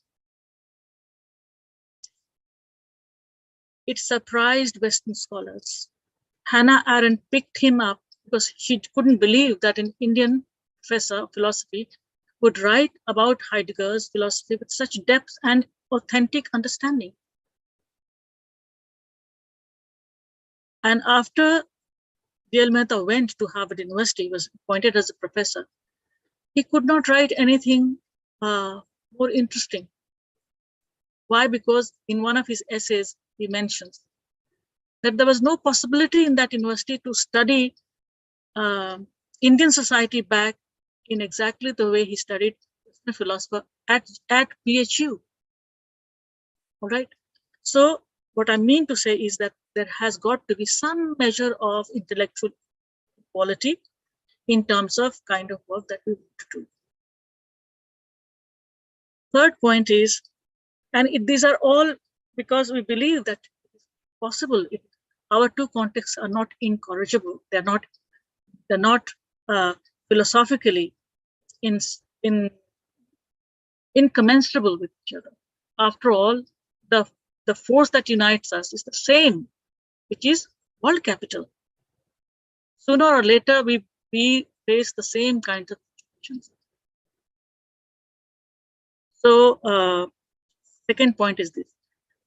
it surprised Western scholars. Hannah Arendt picked him up because she couldn't believe that an Indian professor of philosophy would write about Heidegger's philosophy with such depth and authentic understanding. And after J.L. Mehta went to Harvard University, was appointed as a professor, he could not write anything more interesting. Why? Because in one of his essays, he mentions that there was no possibility in that university to study Indian society back in exactly the way he studied Western philosopher at PHU. All right. So what I mean to say is that there has got to be some measure of intellectual equality in terms of kind of work that we want to do. Third point is And these are all because we believe that it's possible. Our two contexts are not incorrigible. They're not philosophically incommensurable with each other. After all, the force that unites us is the same, which is world capital. Sooner or later, we face the same kinds of situations. So, second point is this.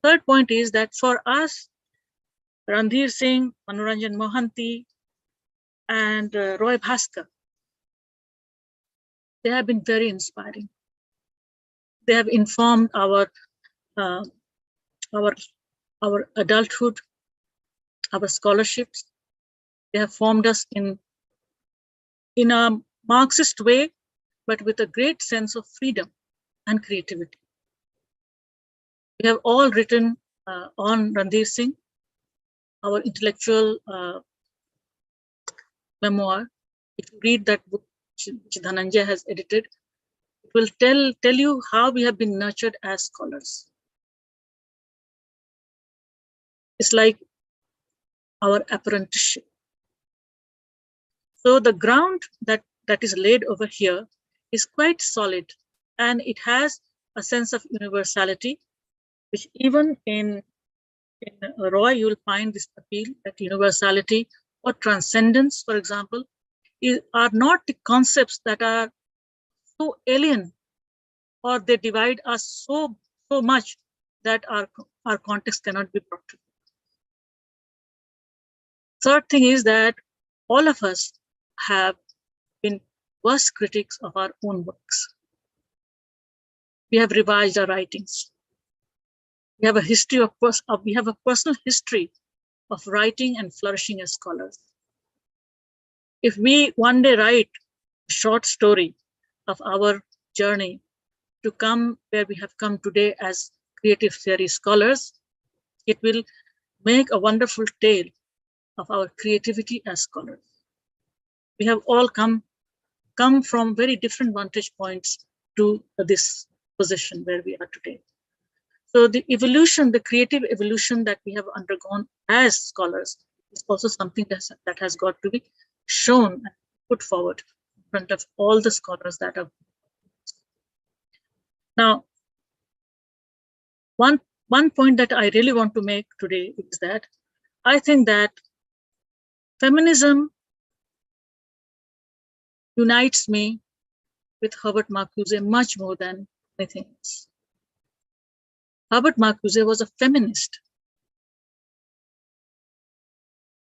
Third point is that for us, Randhir Singh, Manoranjan Mohanty, and Roy Bhaskar, they have been very inspiring. They have informed our adulthood, our scholarships. They have formed us in a Marxist way, but with a great sense of freedom and creativity. We have all written on Randhir Singh, our intellectual memoir. If you read that book, which Dhananjay has edited, it will tell you how we have been nurtured as scholars. It's like our apprenticeship. So the ground that is laid over here is quite solid, and it has a sense of universality, which even in Roy, you will find this appeal that universality or transcendence, for example, are not the concepts that are so alien, or they divide us so much that our context cannot be brought to. Third thing is that all of us have been worst critics of our own works. We have revised our writings. We have a history we have a personal history of writing and flourishing as scholars. If we one day write a short story of our journey to come where we have come today as creative theory scholars, it will make a wonderful tale of our creativity as scholars. We have all come from very different vantage points to this position where we are today. So the evolution, the creative evolution that we have undergone as scholars is also something that has got to be shown and put forward in front of all the scholars that are. Now, one point that I really want to make today is that I think that feminism unites me with Herbert Marcuse much more than anything else. Herbert Marcuse was a feminist,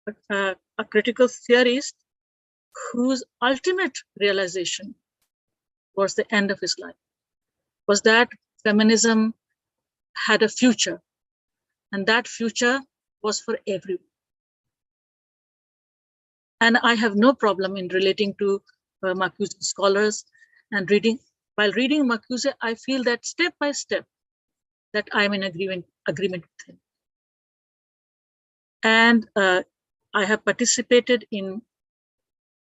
but a critical theorist whose ultimate realization towards the end of his life was that feminism had a future, and that future was for everyone. And I have no problem in relating to Marcuse scholars and reading. While reading Marcuse, I feel that step by step that I'm in agreement with him. And I have participated in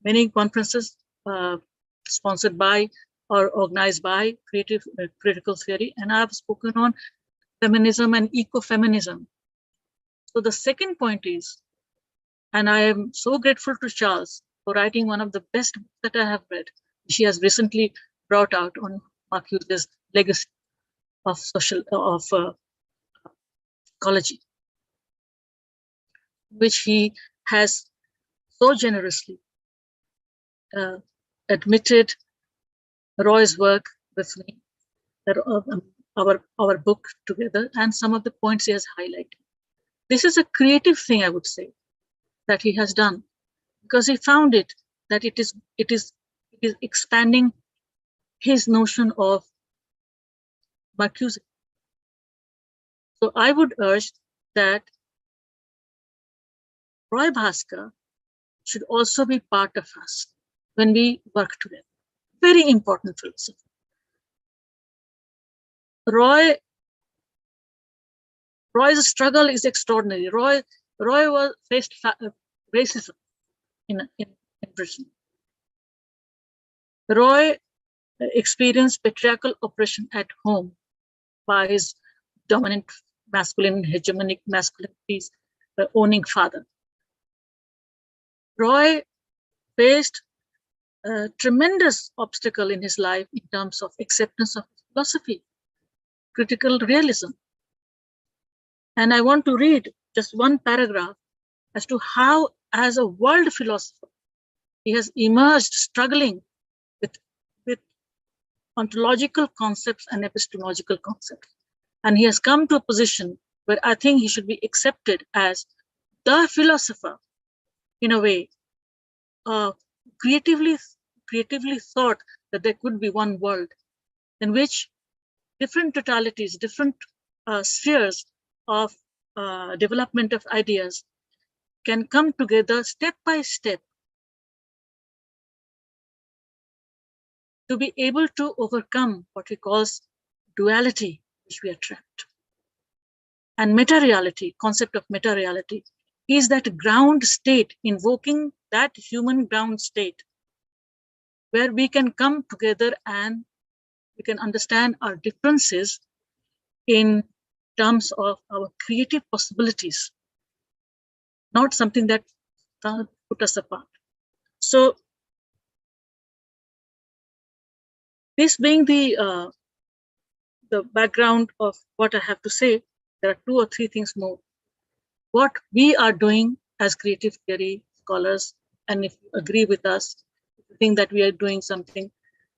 many conferences sponsored by or organized by critical theory, and I've spoken on feminism and ecofeminism. So the second point is, and I am so grateful to Charles for writing one of the best books that I have read. She has recently brought out on Marcuse's legacy of ecology, which he has so generously admitted Roy's work with me, our book together, and some of the points he has highlighted. This is a creative thing, I would say, that he has done, because he found it that it is expanding his notion of Marcuse. So I would urge that Roy Bhaskar should also be part of us when we work together. Very important philosophy. Roy's struggle is extraordinary. Roy was faced racism in Britain. Roy experienced patriarchal oppression at home by his dominant masculine, hegemonic masculinities, owning father. Roy faced a tremendous obstacle in his life in terms of acceptance of philosophy, critical realism. And I want to read just one paragraph as to how, as a world philosopher, he has emerged struggling with ontological concepts and epistemological concepts. And he has come to a position where I think he should be accepted as the philosopher, in a way, creatively thought that there could be one world in which different totalities, different spheres of development of ideas can come together step by step to be able to overcome what he calls duality, which we are trapped. And meta-reality, concept of meta-reality, is that ground state, invoking that human ground state, where we can come together and we can understand our differences in terms of our creative possibilities, not something that put us apart. So this being the background of what I have to say, there are 2 or 3 things more. What we are doing as creative theory scholars, and if you agree with us, if you think that we are doing something,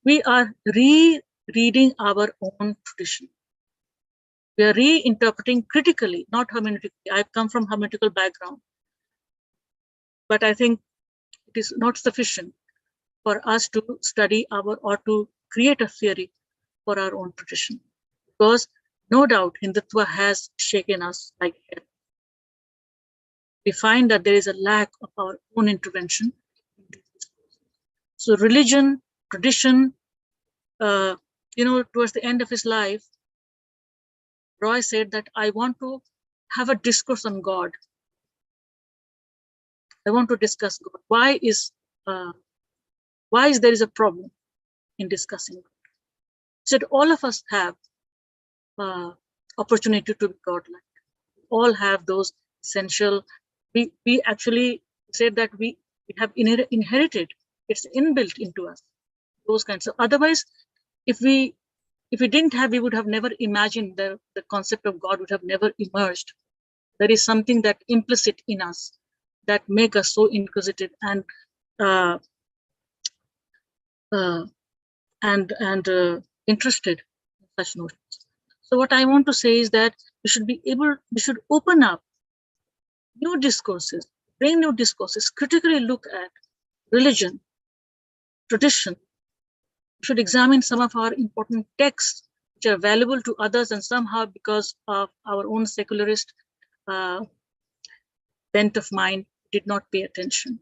we are rereading our own tradition. We are reinterpreting critically, not hermeneutically. I've come from hermeneutical background, but I think it is not sufficient for us to study or to create a theory for our own tradition, because no doubt Hindutva has shaken us like hell. We find that there is a lack of our own intervention. So religion, tradition, towards the end of his life, Roy said that I want to have a discourse on God. I want to discuss God. Why is there is a problem in discussing God? He said all of us have opportunity to be godlike. All have those essential. We actually said that we have inherited. It's inbuilt into us. Those kinds of. Otherwise, if we didn't have, we would have never imagined the concept of God would have never emerged. There is something that implicit in us that make us so inquisitive and interested in such notions. So what I want to say is that we should open up new discourses, bring new discourses, critically look at religion, tradition. We should examine some of our important texts which are valuable to others, and somehow because of our own secularist bent of mind did not pay attention.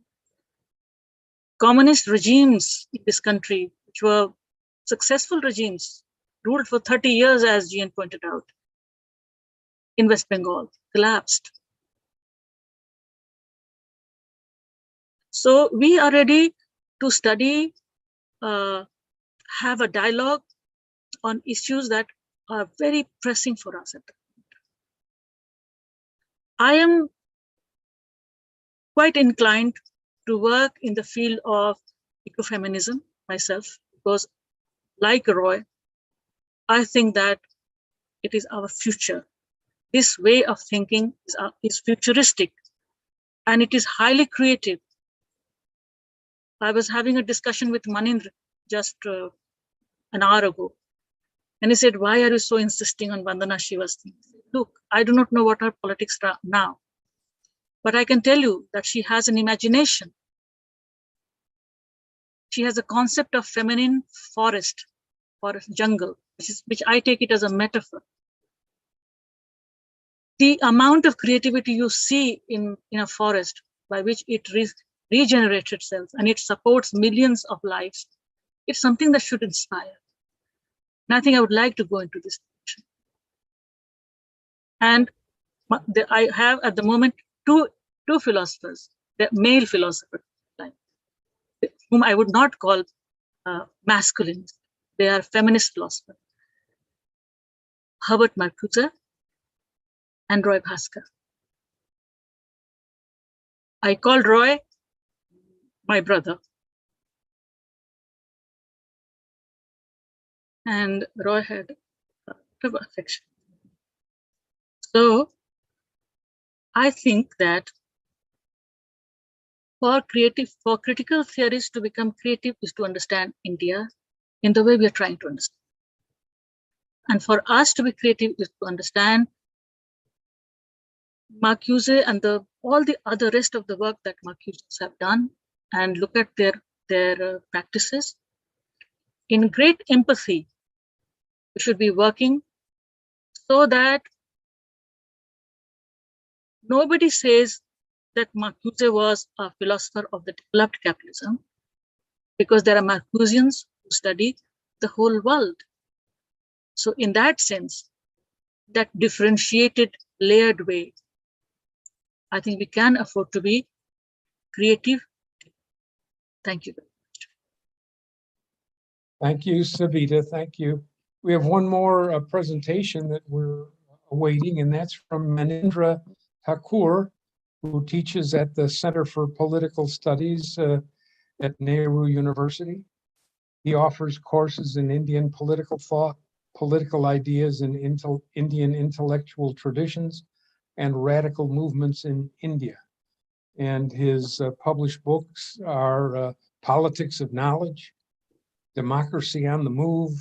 Communist regimes in this country, which were successful regimes, ruled for 30 years, as Jean pointed out, in West Bengal, collapsed. So we are ready to study, have a dialogue on issues that are very pressing for us at the moment. I am quite inclined to work in the field of ecofeminism myself, because like Roy, I think that it is our future. This way of thinking is futuristic, and it is highly creative. I was having a discussion with Manindra just an hour ago, and he said, why are you so insisting on Vandana Shiva's thing? Look, I do not know what her politics are now, but I can tell you that she has an imagination. She has a concept of feminine forest jungle, which I take it as a metaphor. The amount of creativity you see in a forest by which it regenerates itself and it supports millions of lives, it's something that should inspire. And I think I would like to go into this direction. And I have at the moment two philosophers, the male philosophers, whom I would not call masculine. They are feminist philosophers. Herbert Marcuse and Roy Bhaskar. I called Roy my brother. And Roy had a lot of affection. So I think that for critical theories to become creative is to understand India in the way we are trying to understand. And for us to be creative is to understand Marcuse and all the other rest of the work that Marcuses have done and look at their practices. In great empathy, we should be working so that nobody says that Marcuse was a philosopher of the developed capitalism, because there are Marcusians who study the whole world. So in that sense, that differentiated, layered way, I think we can afford to be creative. Thank you. Thank you, Savita. Thank you. We have one more presentation that we're awaiting, and that's from Manindra Thakur, who teaches at the Center for Political Studies at Nehru University. He offers courses in Indian political thought, political ideas in Indian intellectual traditions, and radical movements in India. And his published books are Politics of Knowledge, Democracy on the Move,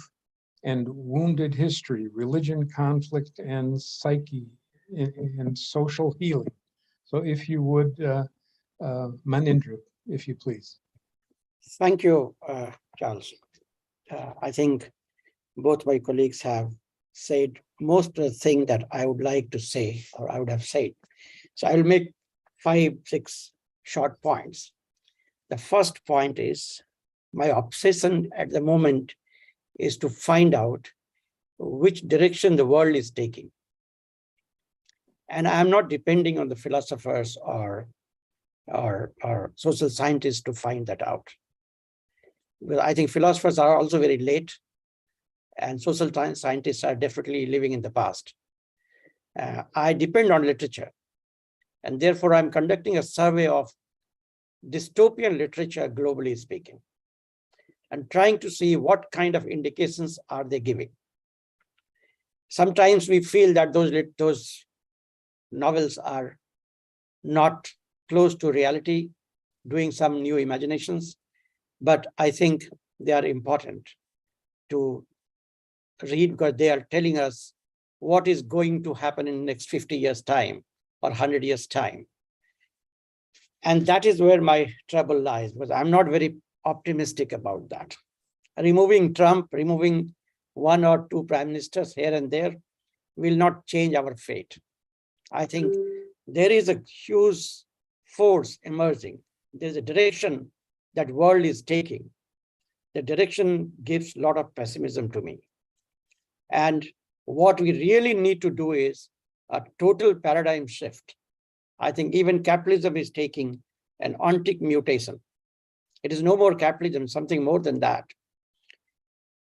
and Wounded History, Religion, Conflict, and Psyche and Social Healing. So if you would, Manindra, if you please. Thank you, Charles. I think both my colleagues have said most of the things that I would like to say, or I would have said. So I'll make 5, 6 short points. The first point is my obsession at the moment is to find out which direction the world is taking. And I'm not depending on the philosophers or social scientists to find that out. Well, I think philosophers are also very late, and social scientists are definitely living in the past. I depend on literature, and therefore I'm conducting a survey of dystopian literature, globally speaking, and trying to see what kind of indications are they giving. Sometimes we feel that those novels are not close to reality, doing some new imaginations, but I think they are important to read because they are telling us what is going to happen in the next 50 years' time or 100 years' time. And that is where my trouble lies, because I'm not very optimistic about that. Removing Trump, removing 1 or 2 prime ministers here and there will not change our fate. I think there is a huge force emerging. There's a direction that world is taking. The direction gives a lot of pessimism to me. And what we really need to do is a total paradigm shift. I think even capitalism is taking an ontic mutation. It is no more capitalism, something more than that.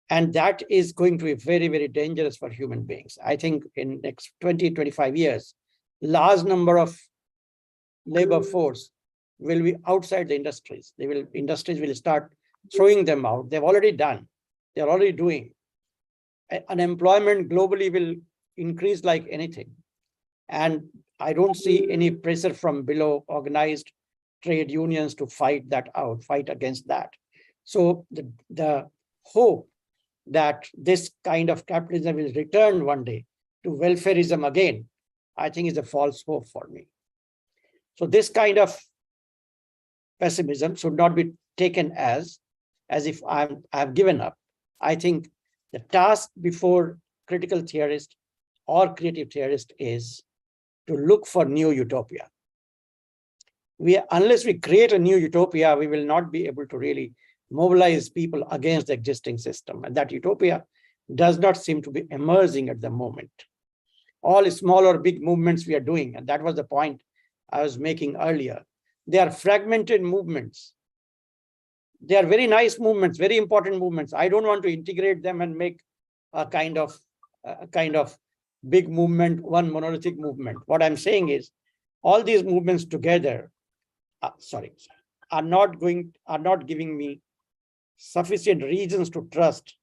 And that is going to be very, very dangerous for human beings. I think in next 20, 25 years, large number of labor force will be outside the industries. Industries will start throwing them out. They've already done. They're already doing. Unemployment globally will increase like anything. And I don't see any pressure from below organized trade unions to fight that out, fight against that. So the hope that this kind of capitalism will return one day to welfareism again, I think is a false hope for me. So this kind of pessimism should not be taken as if I've given up. I think the task before critical theorists or creative theorists is to look for new utopia. Unless we create a new utopia, we will not be able to really mobilize people against the existing system. And that utopia does not seem to be emerging at the moment. All small or big movements we are doing, and that was the point I was making earlier. They are fragmented movements. They are very nice movements, very important movements. I don't want to integrate them and make a kind of big movement, one monolithic movement. What I'm saying is all these movements together, are not giving me sufficient reasons to trust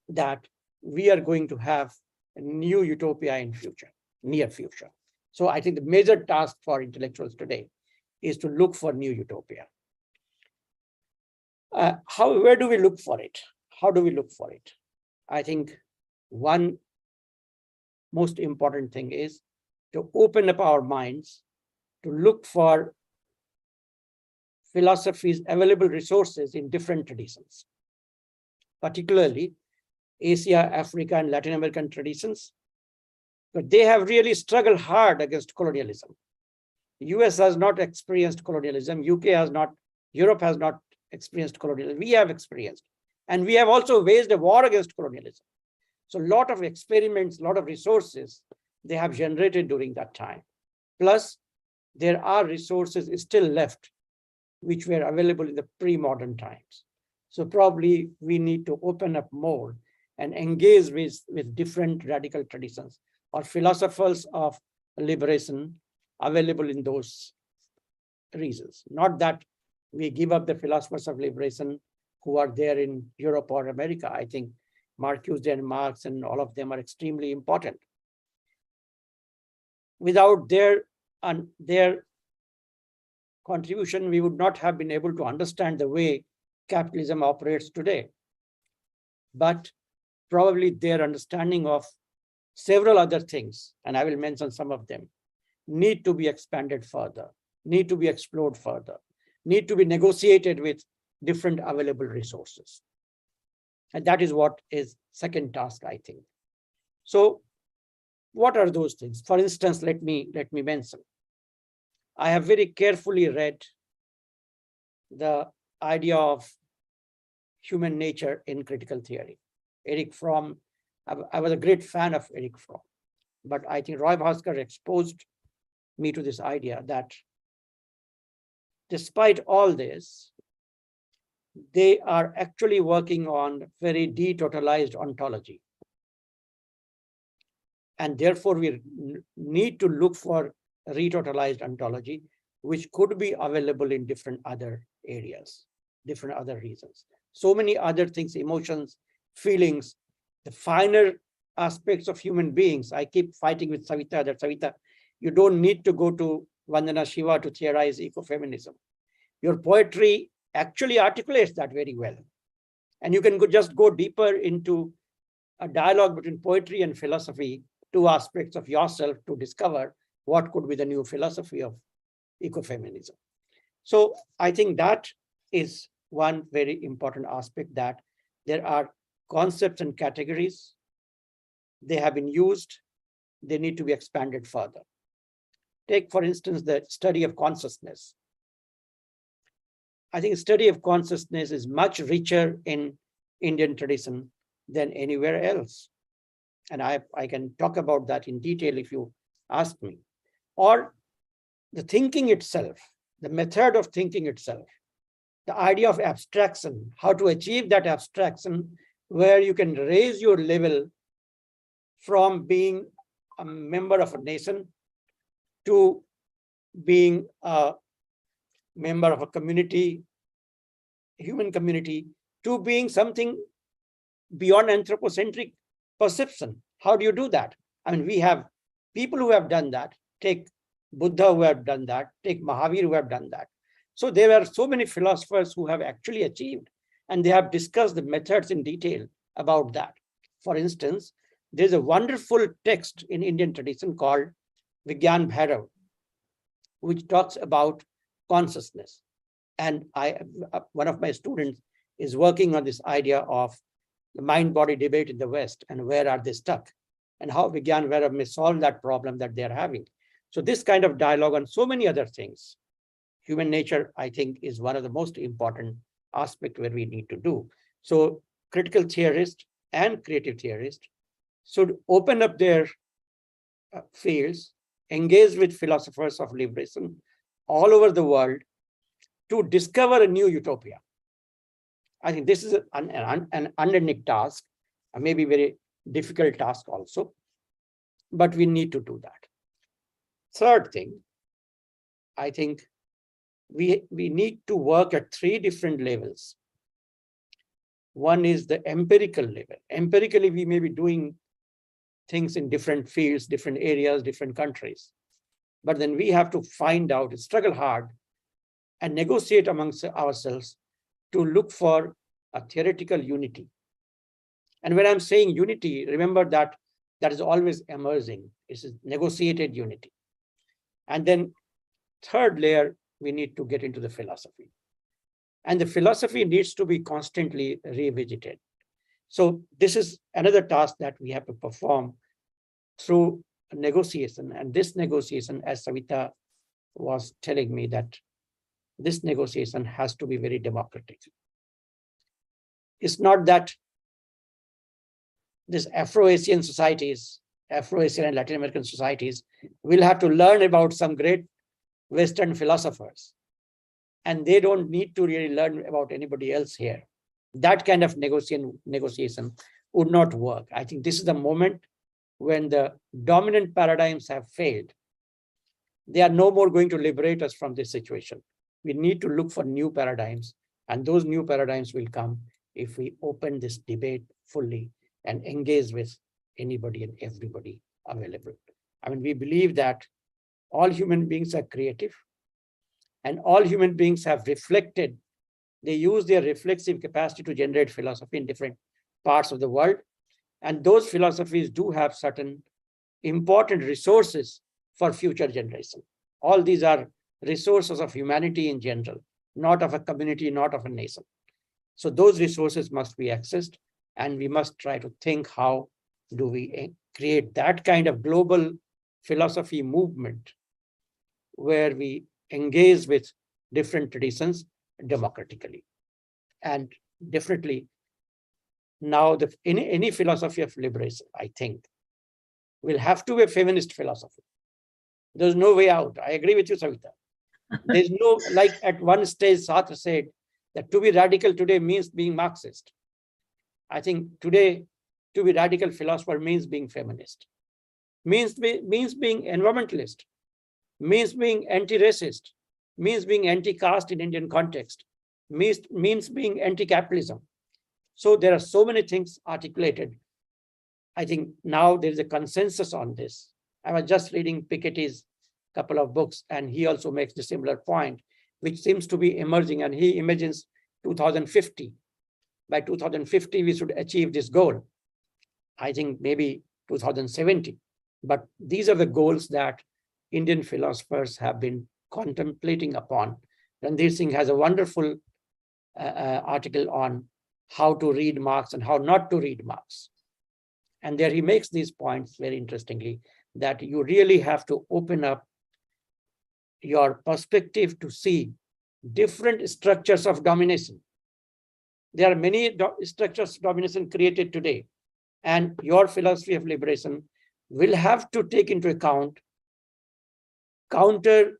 that we are going to have a new utopia in near future. So I think the major task for intellectuals today is to look for new utopia. Where do we look for it? How do we look for it? I think one most important thing is to open up our minds to look for philosophies, available resources in different traditions, particularly Asia, Africa, and Latin American traditions. But they have really struggled hard against colonialism. The US has not experienced colonialism. UK has not, Europe has not experienced colonialism. We have experienced. And we have also waged a war against colonialism. So a lot of experiments, a lot of resources they have generated during that time. Plus, there are resources still left which were available in the pre-modern times. So probably we need to open up more and engage with different radical traditions or philosophers of liberation available in those reasons. Not that we give up the philosophers of liberation who are there in Europe or America. I think Marcuse and Marx and all of them are extremely important. Without their contribution, we would not have been able to understand the way capitalism operates today. But probably their understanding of several other things, and I will mention some of them, need to be expanded further, need to be explored further, need to be negotiated with different available resources. And that is what is second task, I think. So what are those things? For instance, let me mention. I have very carefully read the idea of human nature in critical theory. Erich Fromm, I was a great fan of Erich Fromm, but I think Roy Bhaskar exposed me to this idea that despite all this, they are actually working on very detotalized ontology. And therefore, we need to look for retotalized ontology, which could be available in different other areas, different other reasons. So many other things, emotions, feelings, the finer aspects of human beings. I keep fighting with Savita that, Savita, you don't need to go to Vandana Shiva to theorize ecofeminism. Your poetry actually articulates that very well. And you can just go deeper into a dialogue between poetry and philosophy, two aspects of yourself, to discover what could be the new philosophy of ecofeminism. So I think that is one very important aspect, that there are concepts and categories. They have been used. They need to be expanded further. Take, for instance, the study of consciousness. I think study of consciousness is much richer in Indian tradition than anywhere else. And I can talk about that in detail if you ask me. Or the thinking itself, the method of thinking itself, the idea of abstraction, how to achieve that abstraction where you can raise your level from being a member of a nation to being a member of a community, human community, to being something beyond anthropocentric perception. How do you do that? I mean, we have people who have done that. Take Buddha who have done that. Take Mahavir who have done that. So there are so many philosophers who have actually achieved, and they have discussed the methods in detail about that. For instance, there's a wonderful text in Indian tradition called Vigyan Bhairav, which talks about consciousness. And one of my students is working on this idea of the mind-body debate in the West and where are they stuck, and how Vigyan Bhairav may solve that problem that they're having. So this kind of dialogue on so many other things, human nature, I think, is one of the most important aspects where we need to do. So critical theorists and creative theorists should open up their fields, engage with philosophers of liberation all over the world to discover a new utopia. I think this is an unending task, maybe very difficult task also, but we need to do that. Third thing, I think we need to work at 3 different levels. One is the empirical level. Empirically, we may be doing things in different fields, different areas, different countries. But then we have to find out, struggle hard, and negotiate amongst ourselves to look for a theoretical unity. And when I'm saying unity, remember that that is always emerging. It's a negotiated unity. And then third layer, we need to get into the philosophy. And the philosophy needs to be constantly revisited. So this is another task that we have to perform through negotiation. And this negotiation, as Savita was telling me, that this negotiation has to be very democratic. It's not that these Afro-Asian societies, Afro-Asian and Latin American societies will have to learn about some great Western philosophers, and they don't need to really learn about anybody else here. That kind of negotiation would not work. I think this is the moment when the dominant paradigms have failed. They are no more going to liberate us from this situation. We need to look for new paradigms, and those new paradigms will come if we open this debate fully and engage with anybody and everybody available. I mean, we believe that all human beings are creative, and all human beings have reflected. They use their reflexive capacity to generate philosophy in different parts of the world. And those philosophies do have certain important resources for future generation. All these are resources of humanity in general, not of a community, not of a nation. So those resources must be accessed, and we must try to think, how do we create that kind of global philosophy movement where we engage with different traditions democratically. And definitely now any philosophy of liberation, I think, will have to be a feminist philosophy. There's no way out. I agree with you, Savita. There's no, like at one stage, Sartre said that to be radical today means being Marxist. I think today, to be radical philosopher means being feminist, means being environmentalist, means being anti-racist, means being anti-caste in Indian context, means being anti-capitalism. So there are so many things articulated. I think now there is a consensus on this. I was just reading Piketty's couple of books, and he also makes the similar point, which seems to be emerging, and he imagines 2050. By 2050, we should achieve this goal. I think maybe 2070. But these are the goals that Indian philosophers have been contemplating upon. Ranveer Singh has a wonderful article on how to read Marx and how not to read Marx. And there he makes these points very interestingly, that you really have to open up your perspective to see different structures of domination. There are many structures of domination created today, and your philosophy of liberation will have to take into account counter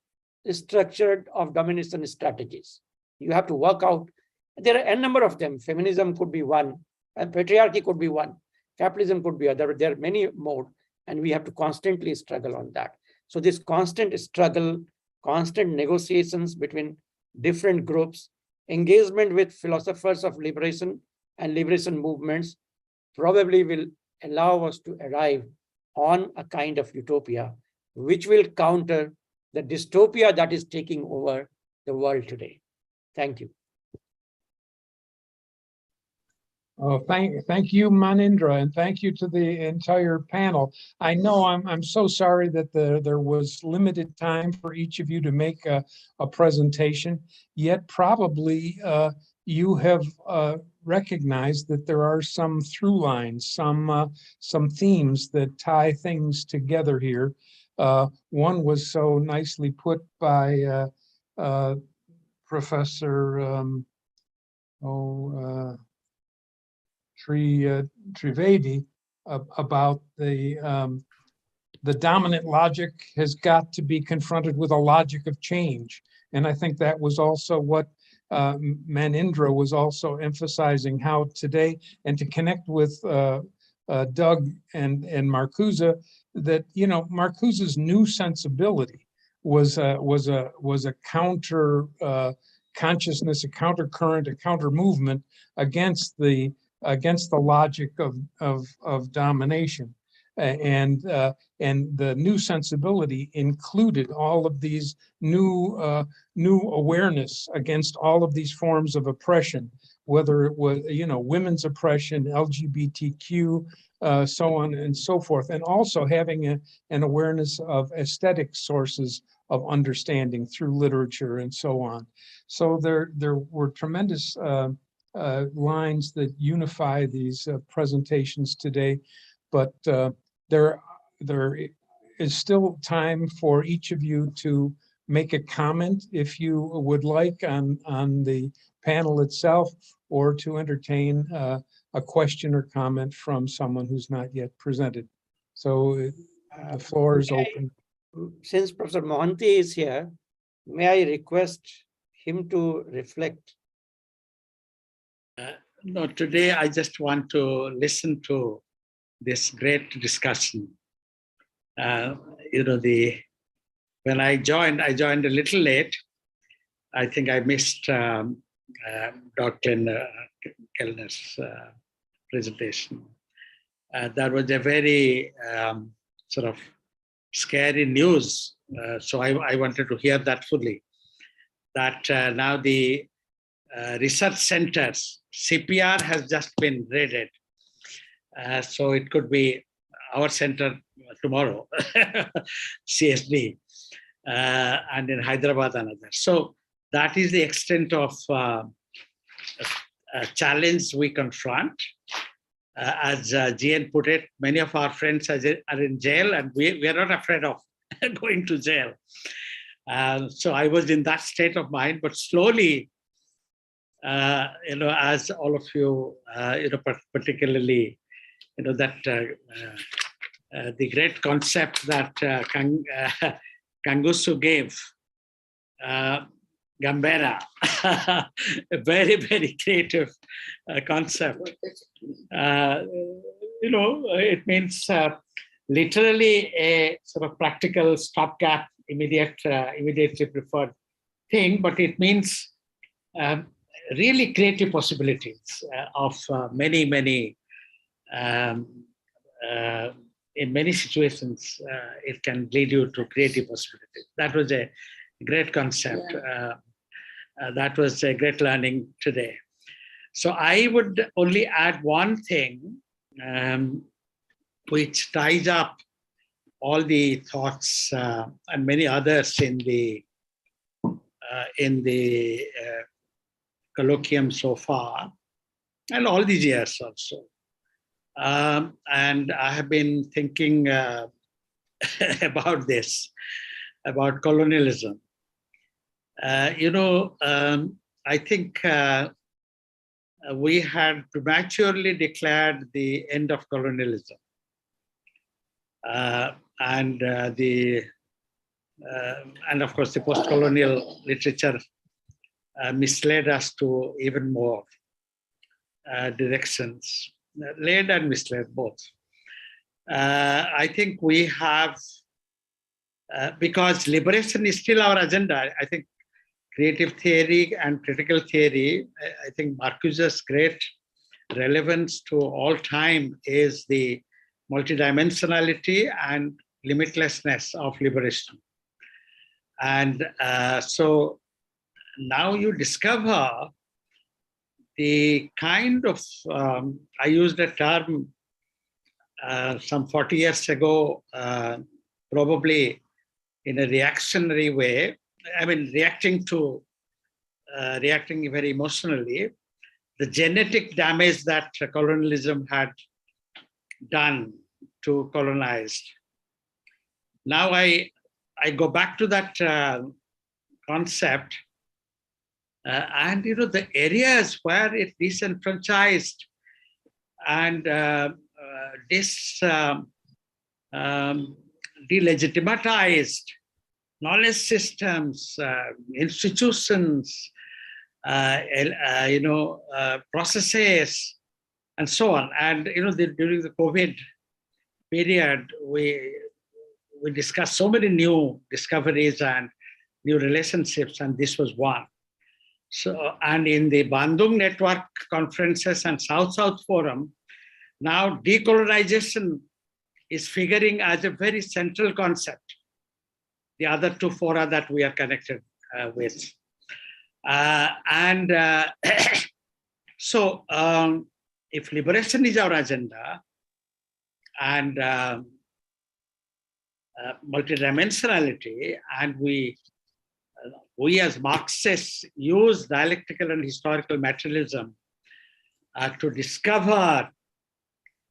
structured of domination strategies. You have to work out. There are a number of them. Feminism could be one, and patriarchy could be one. Capitalism could be other. There are many more, and we have to constantly struggle on that. So this constant struggle, constant negotiations between different groups, engagement with philosophers of liberation and liberation movements probably will allow us to arrive on a kind of utopia, which will counter the dystopia that is taking over the world today. Thank you. Oh, thank you, Manindra, and thank you to the entire panel. I know I'm so sorry that there was limited time for each of you to make a presentation, yet probably you have recognized that there are some through lines, some themes that tie things together here. One was so nicely put by Professor Trivedi about the dominant logic has got to be confronted with a logic of change. And I think that was also what Manindra was also emphasizing, how today, and to connect with Doug and Marcuse, that, you know, Marcuse's new sensibility was a counter consciousness, a counter current, a counter movement against the logic of domination. And the new sensibility included all of these new awareness against all of these forms of oppression, whether it was, you know, women's oppression, LGBTQ, so on and so forth, and also having an awareness of aesthetic sources of understanding through literature and so on. So there were tremendous lines that unify these presentations today, but there is still time for each of you to make a comment if you would like on the panel itself, or to entertain a question or comment from someone who's not yet presented. So the floor is open. Since Professor Mohanty is here, may I request him to reflect? No, today I just want to listen to this great discussion. You know, when I joined a little late. I think I missed Dr. Kellner's presentation. That was a very sort of scary news. So I wanted to hear that fully. That now the research centers, CPR has just been raided. So it could be our center tomorrow, CSD, and in Hyderabad another. So that is the extent of challenge we confront. As GN put it, many of our friends are in jail, and we are not afraid of going to jail. So I was in that state of mind, but slowly, you know, as all of you, you know, particularly, you know, that the great concept that Kangusu gave, Gambera, a very, very creative concept. You know, it means literally a sort of practical stopgap, immediately preferred thing, but it means really creative possibilities of many, many, in many situations, it can lead you to creative possibilities. That was a great concept. That was a great learning today. So I would only add one thing, which ties up all the thoughts and many others in the colloquium so far, and all these years also. And I have been thinking about this, about colonialism. You know, I think we had prematurely declared the end of colonialism. And of course, the post-colonial literature misled us to even more directions, led and misled both. I think we have, because liberation is still our agenda. I think creative theory and critical theory, I think Marcuse's great relevance to all time is the multidimensionality and limitlessness of liberation. And so now you discover the kind of, I used a term some 40 years ago, probably in a reactionary way. I mean, reacting very emotionally, the genetic damage that colonialism had done to colonized. Now I go back to that concept, and you know, the areas where it disenfranchised and delegitimatized knowledge systems, institutions, you know, processes, and so on. And you know, during the COVID period, we discussed so many new discoveries and new relationships, and this was one. So, and in the Bandung Network conferences and South-South Forum, now decolonization is figuring as a very central concept. The other two fora that we are connected with. So if liberation is our agenda and multidimensionality, and we as Marxists use dialectical and historical materialism to discover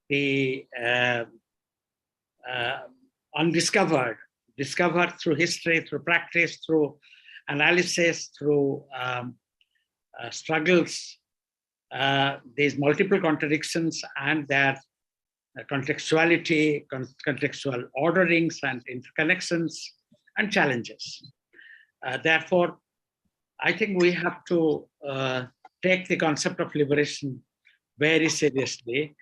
the undiscovered, discovered through history, through practice, through analysis, through struggles, these multiple contradictions and their contextuality, contextual orderings and interconnections and challenges. Therefore, I think we have to take the concept of liberation very seriously.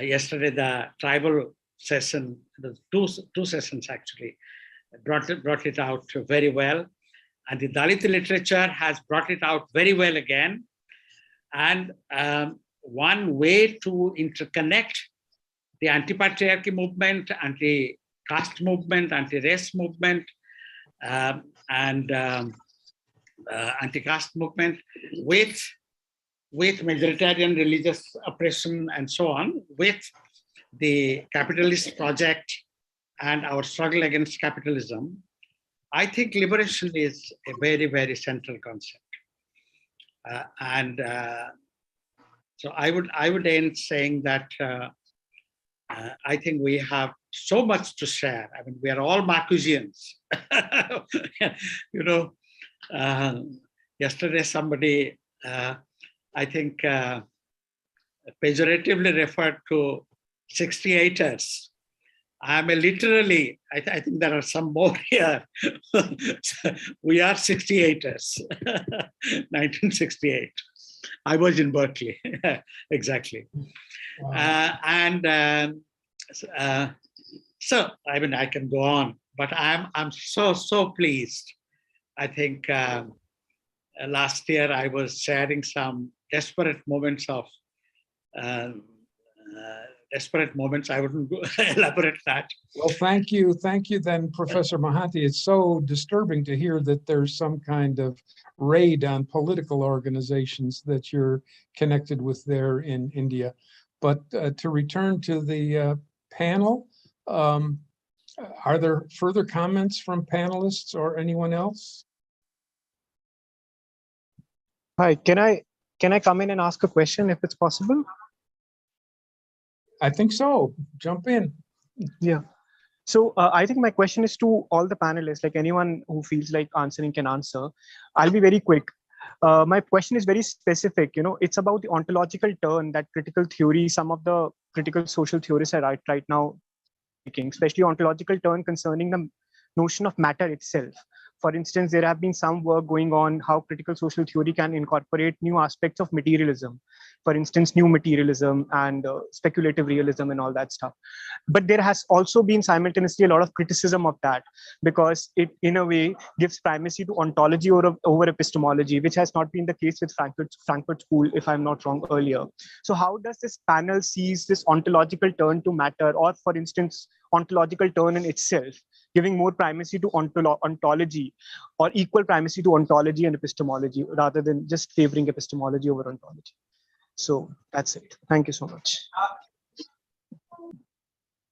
Yesterday, the tribal session, the two sessions actually, brought it out very well. And the Dalit literature has brought it out very well again. And one way to interconnect the anti-patriarchy movement, anti-caste movement, anti-race movement, and anti-caste movement with majoritarian religious oppression and so on, with the capitalist project and our struggle against capitalism, I think liberation is a very, very central concept. So I would end saying that I think we have so much to share. I mean, we are all Marcusians. You know, yesterday somebody, I think, pejoratively referred to 68ers. I'm literally, I think there are some more here. We are 68ers, 1968. I was in Berkeley, exactly. Wow. So, I mean, I can go on, but I'm so pleased. I think last year I was sharing some desperate moments of I wouldn't elaborate that. Well, thank you then, Professor Mohanty. It's so disturbing to hear that there's some kind of raid on political organizations that you're connected with there in India. But to return to the panel, are there further comments from panelists or anyone else? Hi, can I come in and ask a question if it's possible? I think so. Jump in. Yeah. So I think my question is to all the panelists, like anyone who feels like answering can answer. I'll be very quick. My question is very specific. You know, it's about the ontological turn that critical theory, some of the critical social theorists are right now making, especially ontological turn concerning the notion of matter itself. For instance, there have been some work going on how critical social theory can incorporate new aspects of materialism. For instance, new materialism and speculative realism and all that stuff. But there has also been simultaneously a lot of criticism of that because it, in a way, gives primacy to ontology over epistemology, which has not been the case with Frankfurt School, if I'm not wrong, earlier. So how does this panel sees this ontological turn to matter, or for instance, ontological turn in itself, giving more primacy to ontology or equal primacy to ontology and epistemology rather than just favoring epistemology over ontology? So that's it. Thank you so much.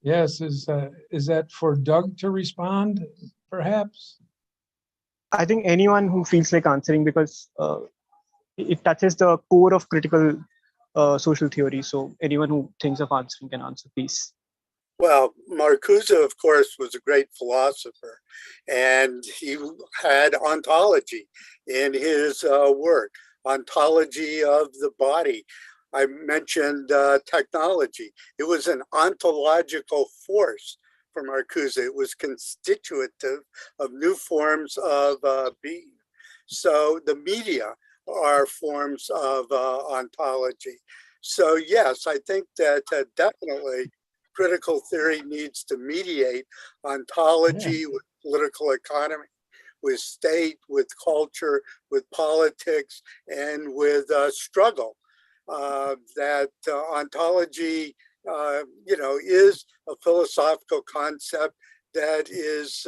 Yes, is that for Doug to respond, perhaps? I think anyone who feels like answering, because it touches the core of critical social theory. So anyone who thinks of answering can answer, please. Well, Marcuse, of course, was a great philosopher, and he had ontology in his work, ontology of the body. I mentioned technology. It was an ontological force for Marcuse. It was constitutive of new forms of being. So the media are forms of ontology. So yes, I think that definitely critical theory needs to mediate ontology with political economy, with state, with culture, with politics, and with struggle. That ontology, is a philosophical concept that is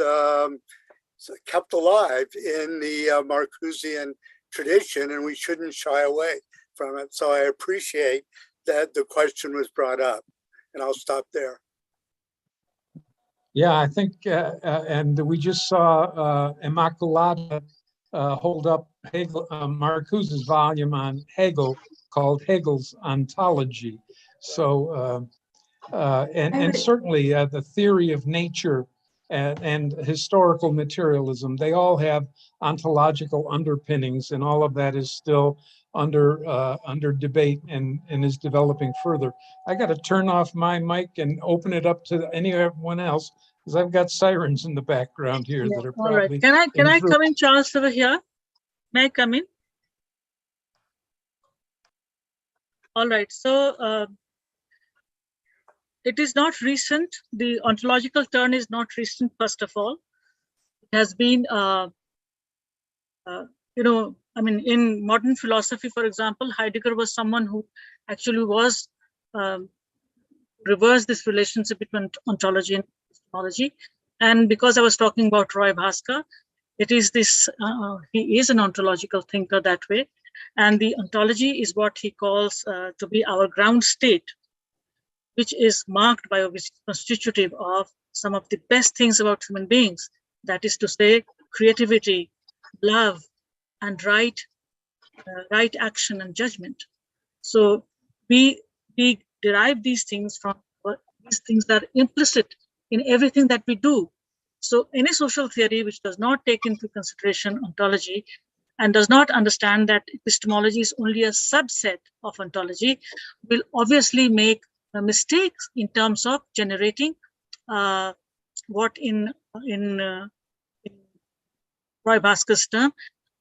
kept alive in the Marcusean tradition, and we shouldn't shy away from it. So I appreciate that the question was brought up, and I'll stop there. Yeah, I think, and we just saw Immaculata hold up Hegel, Marcuse's volume on Hegel called Hegel's Ontology. So, and certainly the theory of nature and historical materialism, they all have ontological underpinnings, and all of that is still under debate and is developing further. I got to turn off my mic and open it up to anyone else, because I've got sirens in the background here that are probably. All right. Can I come in, Charles, over here? May I come in? All right. So it is not recent. The ontological turn is not recent. First of all, it has been, in modern philosophy, for example, Heidegger was someone who actually was reversed this relationship between ontology and epistemology. And because I was talking about Roy Bhaskar, it is this, he is an ontological thinker that way. And the ontology is what he calls to be our ground state, which is marked by, which is constitutive of some of the best things about human beings. That is to say, creativity, love, and right action and judgment. So we derive these things from these things that are implicit in everything that we do. So any social theory which does not take into consideration ontology and does not understand that epistemology is only a subset of ontology will obviously make mistakes in terms of generating what in Roy Bhaskar's term,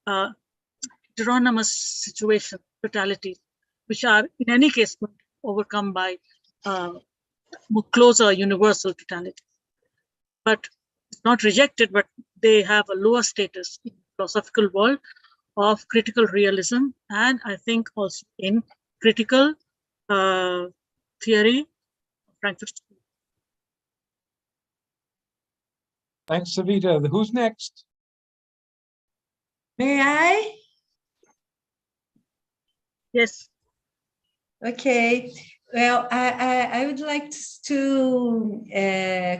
heteronymous situation, totalities, which are in any case overcome by more closer universal totality. But it's not rejected, but they have a lower status in the philosophical world of critical realism, and I think also in critical theory of Frankfurt School. Thanks, Savita. Who's next? May I? Yes. Okay. Well, I would like to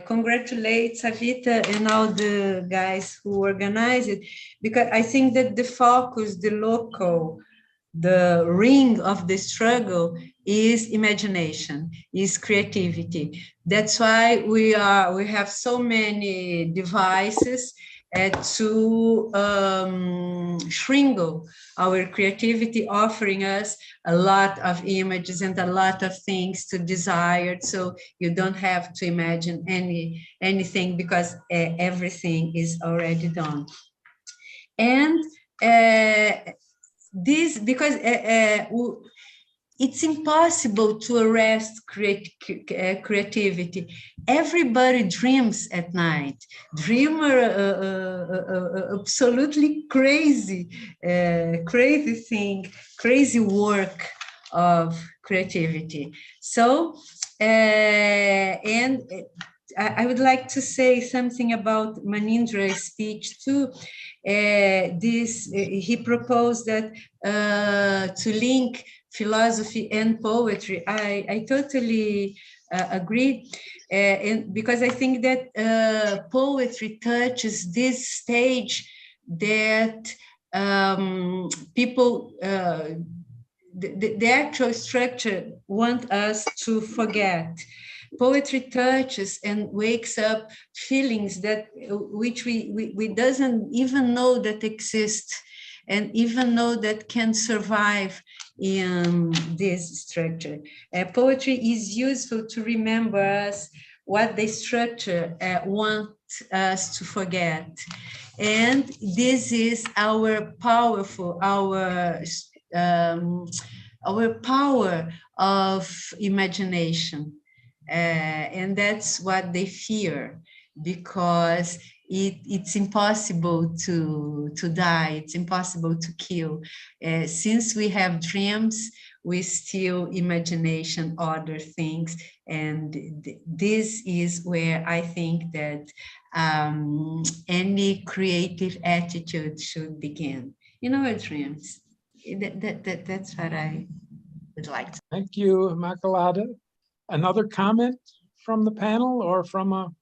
congratulate Savita and all the guys who organized it, because I think that the focus, the local, the ring of the struggle is imagination, is creativity. That's why we have so many devices to shrinkle our creativity, offering us a lot of images and a lot of things to desire. So you don't have to imagine anything, because everything is already done. And this, because it's impossible to arrest creativity. Everybody dreams at night. Dream absolutely crazy thing, crazy work of creativity. So, and I would like to say something about Manindra's speech too. He proposed that to link philosophy and poetry. I totally agree, and because I think that poetry touches this stage that people, the actual structure want us to forget. Poetry touches and wakes up feelings that which we doesn't even know that exist, and even know that can survive in this structure. Poetry is useful to remember us what the structure wants us to forget. And this is our powerful, our power of imagination. And that's what they fear, because it's impossible to die, it's impossible to kill. Since we have dreams, we still imagination other things, and this is where I think that any creative attitude should begin. In our dreams. That's what I would like to. Thank you, Immaculada. Another comment from the panel or from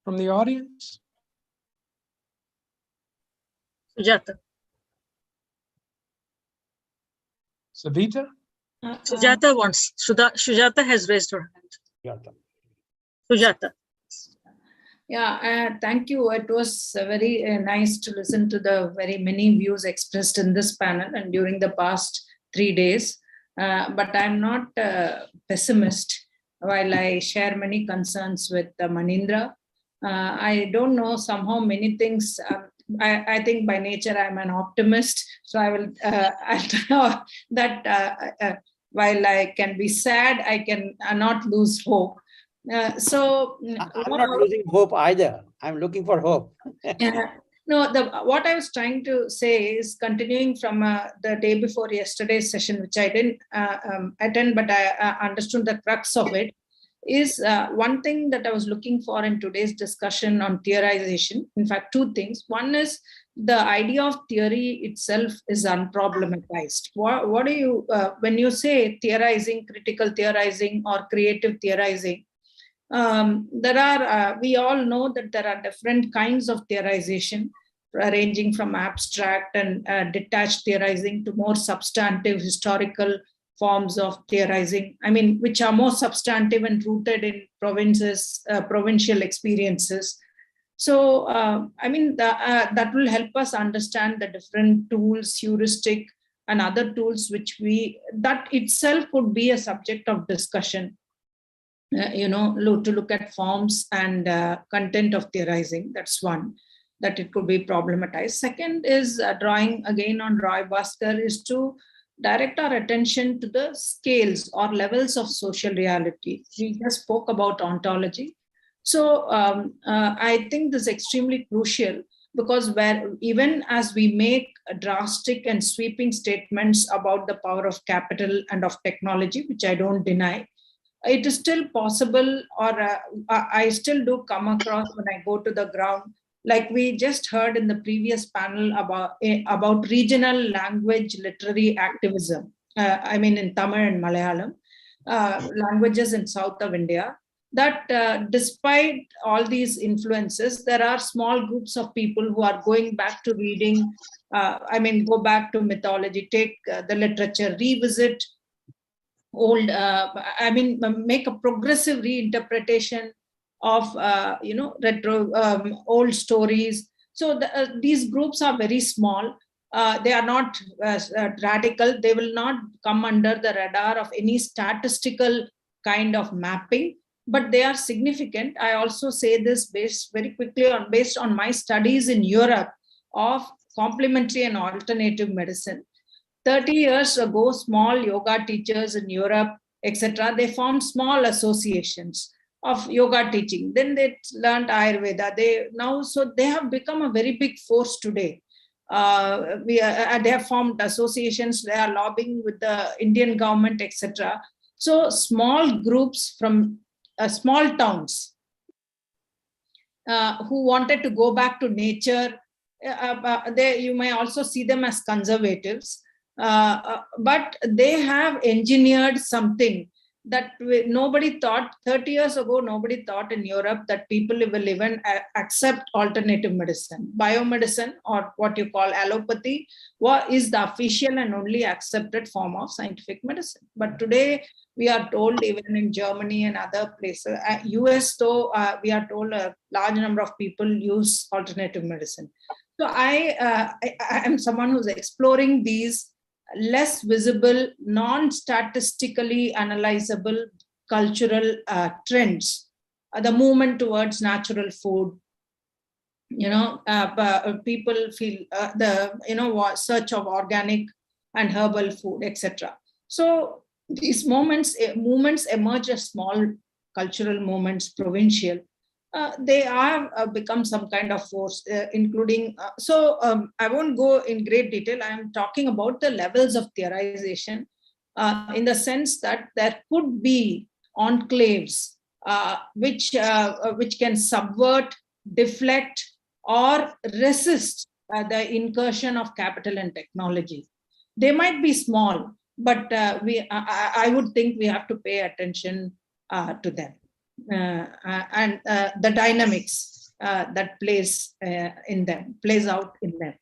the audience? Sujata. Savita? Sujata wants, Sujata has raised her hand. Sujata. Yeah, thank you. It was very nice to listen to the very many views expressed in this panel and during the past 3 days. But I'm not a pessimist. While I share many concerns with Manindra, I don't know, somehow many things, I think by nature I'm an optimist. So I will, that while I can be sad, I can not lose hope. I'm not losing hope either. I'm looking for hope. No, what I was trying to say is, continuing from the day before yesterday's session, which I didn't attend, but I understood the crux of it, is one thing that I was looking for in today's discussion on theorization. In fact, two things. One is the idea of theory itself is unproblematized. What do you, when you say theorizing, critical theorizing or creative theorizing, there are, we all know that there are different kinds of theorization, ranging from abstract and detached theorizing to more substantive historical forms of theorizing, I mean, which are more substantive and rooted in provincial experiences. So, I mean, that will help us understand the different tools, heuristic and other tools, which that itself would be a subject of discussion. You know, to look at forms and content of theorizing. That's one, that it could be problematized. Second is drawing again on Roy Bhaskar, is to direct our attention to the scales or levels of social reality. We just spoke about ontology. So I think this is extremely crucial, because even as we make drastic and sweeping statements about the power of capital and of technology, which I don't deny, it is still possible, or I still do come across when I go to the ground, like we just heard in the previous panel about regional language literary activism. I mean, in Tamil and Malayalam, languages in south of India, that despite all these influences, there are small groups of people who are going back to reading, I mean, go back to mythology, take the literature, revisit old, I mean, make a progressive reinterpretation of, you know, old stories. So these groups are very small. They are not radical. They will not come under the radar of any statistical kind of mapping, but they are significant. I also say this based on my studies in Europe of complementary and alternative medicine. 30 years ago, small yoga teachers in Europe, etc., they formed small associations of yoga teaching. Then they learned Ayurveda. So they have become a very big force today. They have formed associations. They are lobbying with the Indian government, etc. So small groups from small towns who wanted to go back to nature. You may also see them as conservatives. But they have engineered something that nobody thought 30 years ago. Nobody thought in Europe that people will even accept alternative medicine. Biomedicine, or what you call allopathy, is the official and only accepted form of scientific medicine. But today we are told, even in Germany and other places, US though, we are told a large number of people use alternative medicine. So I am someone who's exploring these less visible, non-statistically analyzable cultural trends, the movement towards natural food. You know, people feel the search of organic and herbal food, etc. So these movements emerge as small cultural movements provincial, they have become some kind of force, including, I won't go in great detail. I'm talking about the levels of theorization in the sense that there could be enclaves which can subvert, deflect, or resist the incursion of capital and technology. They might be small, but I would think we have to pay attention to them and the dynamics that plays out in them.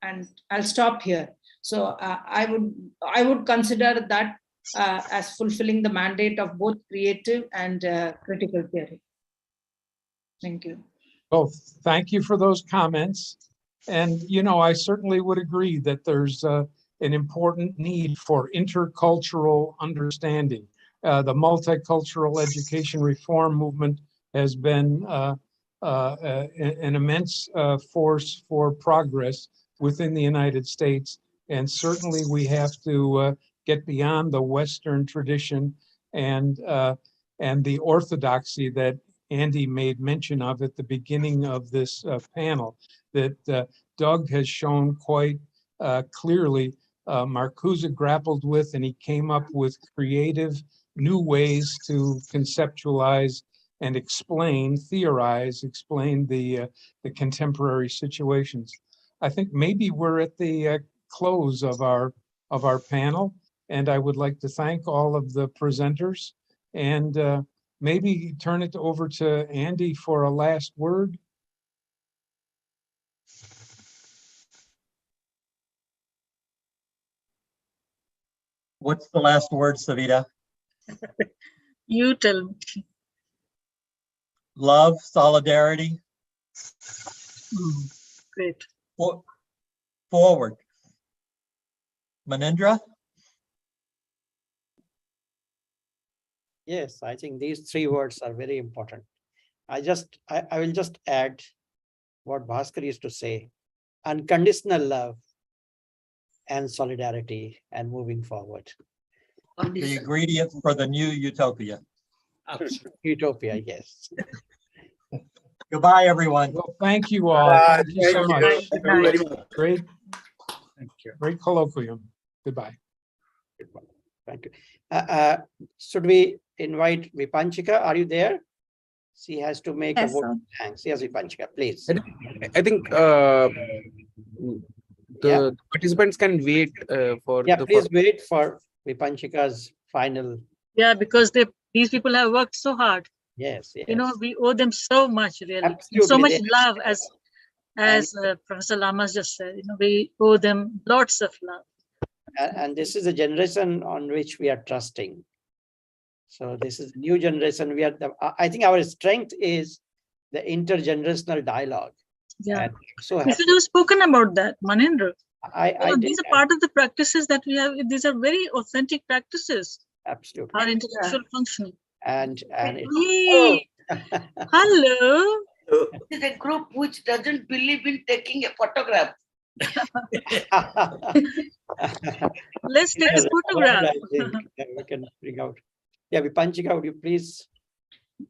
And I'll stop here. So I would consider that as fulfilling the mandate of both creative and critical theory. Thank you. Well, thank you for those comments. And, I certainly would agree that there's an important need for intercultural understanding. The multicultural education reform movement has been an immense force for progress within the United States. And certainly we have to get beyond the Western tradition and the orthodoxy that Andy made mention of at the beginning of this panel, that Doug has shown quite clearly Marcuse grappled with, and he came up with creative new ways to conceptualize and explain the contemporary situations. I think maybe we're at the close of our panel, and I would like to thank all of the presenters and maybe turn it over to Andy for a last word. What's the last word, Savita? You tell me. Love, solidarity. Great. Forward. Manindra? Yes, I think these three words are very important. I will just add what Bhaskar used to say: unconditional love and solidarity and moving forward. The ingredient for the new utopia. Utopia, yes. Goodbye, everyone. Well, thank you all. Thank you so much. Thank you very much. Great, Thank you. great colloquium. Goodbye. Thank you. Should we invite Vipanchika? Are you there? She has to make a vote. Thanks. Yes, Vipanchika, please. I think the participants can wait for. Yeah, please wait for Vipanchika's final. Yeah, because these people have worked so hard. Yes, yes. We owe them so much, really. Absolutely. So much love, as Professor Lamas just said. We owe them lots of love. And this is a generation on which we are trusting. So this is a new generation. I think our strength is the intergenerational dialogue. Yeah. So you should have spoken about that, Manindra. These are part of the practices that we have. These are very authentic practices. Absolutely. Our intellectual functioning. And hello. It is a group which doesn't believe in taking a photograph. Let's take a photograph. We can bring out. Yeah, Vipanchika, would you please?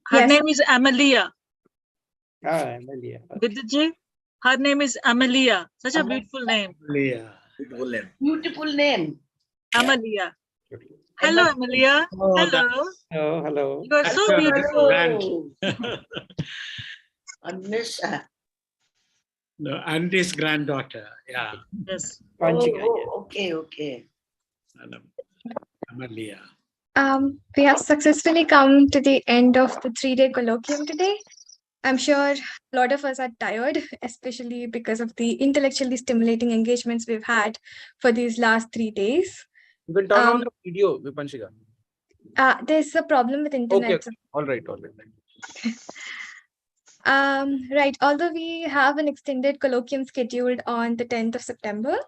Her name is Amelia. Amelia. Vidyaji, her name is Amelia. Such a beautiful name. Amelia. Beautiful name. Beautiful name. Amelia. Hello, Amelia. Hello. Oh, hello. You are so beautiful. No, Andy's granddaughter. Yeah. Yes. Okay. Amelia. We have successfully come to the end of the 3-day colloquium today. I'm sure a lot of us are tired, especially because of the intellectually stimulating engagements we've had for these last 3 days. You can turn on the video, Vipanchika. There's a problem with internet. Okay. All right. Right. Although we have an extended colloquium scheduled on the 10th of September,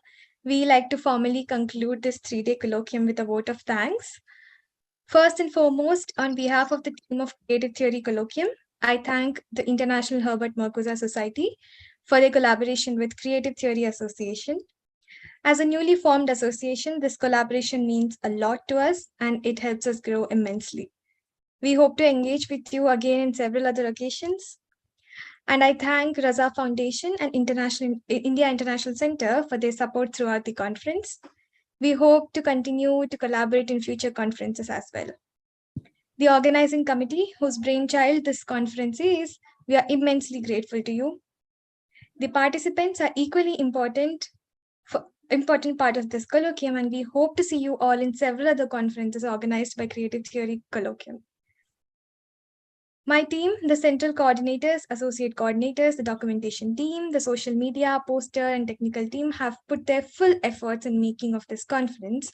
we like to formally conclude this 3-day colloquium with a vote of thanks. First and foremost, on behalf of the team of Creative Theory Colloquium, I thank the International Herbert Marcuse Society for their collaboration with Creative Theory Association. As a newly formed association, this collaboration means a lot to us and it helps us grow immensely. We hope to engage with you again in several other occasions. And I thank Raza Foundation and India International Center for their support throughout the conference. We hope to continue to collaborate in future conferences as well. The organizing committee, whose brainchild this conference is, we are immensely grateful to you. The participants are equally important part of this colloquium, and we hope to see you all in several other conferences organized by Creative Theory Colloquium. My team, the central coordinators, associate coordinators, the documentation team, the social media, poster, and technical team have put their full efforts in making of this conference.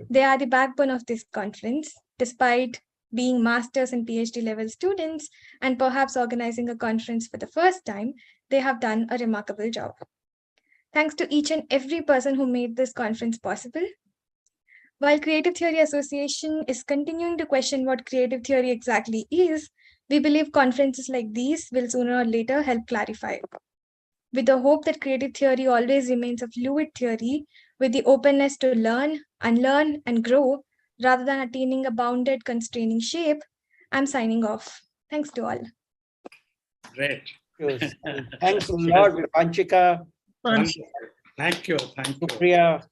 They are the backbone of this conference, despite being master's and PhD level students, and perhaps organizing a conference for the first time. They have done a remarkable job. Thanks to each and every person who made this conference possible. While Creative Theory Association is continuing to question what creative theory exactly is, we believe conferences like these will sooner or later help clarify. With the hope that creative theory always remains a fluid theory with the openness to learn, unlearn, and grow, rather than attaining a bounded, constraining shape, I'm signing off. Thanks to all. Great. Thanks a lot, Panchika. Thank you. Thank you. Supriya.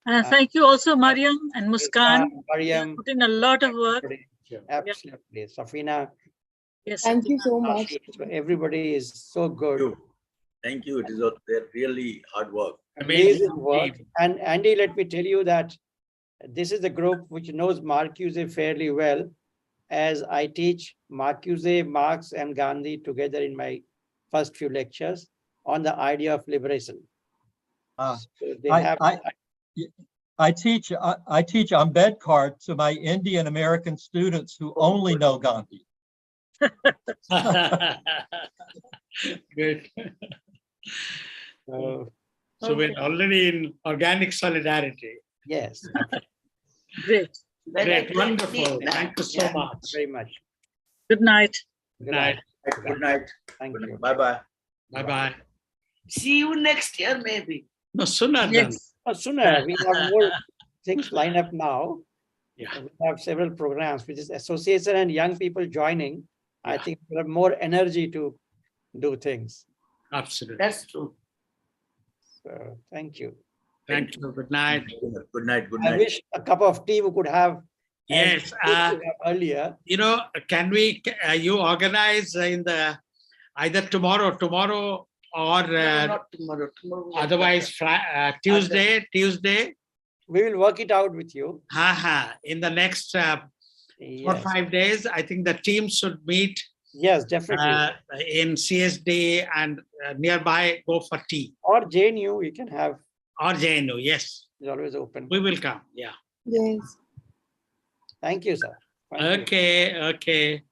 Thank you also, Mariam and Muskan. Mariam. Put in a lot of work. Absolutely. Safina. Yes. Thank you so much. So everybody is so good. Thank you. It is their really hard work. Amazing work. And Andy, let me tell you that this is the group which knows Marcuse fairly well, as I teach Marcuse, Marx, and Gandhi together in my first few lectures on the idea of liberation. So I teach Ambedkar to my Indian American students who only know Gandhi. Good. So we're already in organic solidarity. Yes. Great. Great. Wonderful. Thank you so much. Very much. Good night. Good night. Good night. Thank you. Bye-bye. Bye-bye. See you next year, maybe. No, sooner than. Yes. Sooner. We have more things lined up now. Yeah. We have several programs, which is association and young people joining. I think we have more energy to do things. Absolutely. That's true. So thank you. Thank you. Good night. Good night. Good I night. wish a cup of tea we could have. Yes. Earlier. You know, can we? You organize in the either tomorrow or Not tomorrow. otherwise Tuesday. We will work it out with you. In the next 4 or 5 days, I think the team should meet. Yes, definitely. In CSD and nearby, go for tea. Or JNU, you can have. Or JNU, yes. It's always open. We will come, yeah. Yes. Thank you, sir. Thank you. Okay.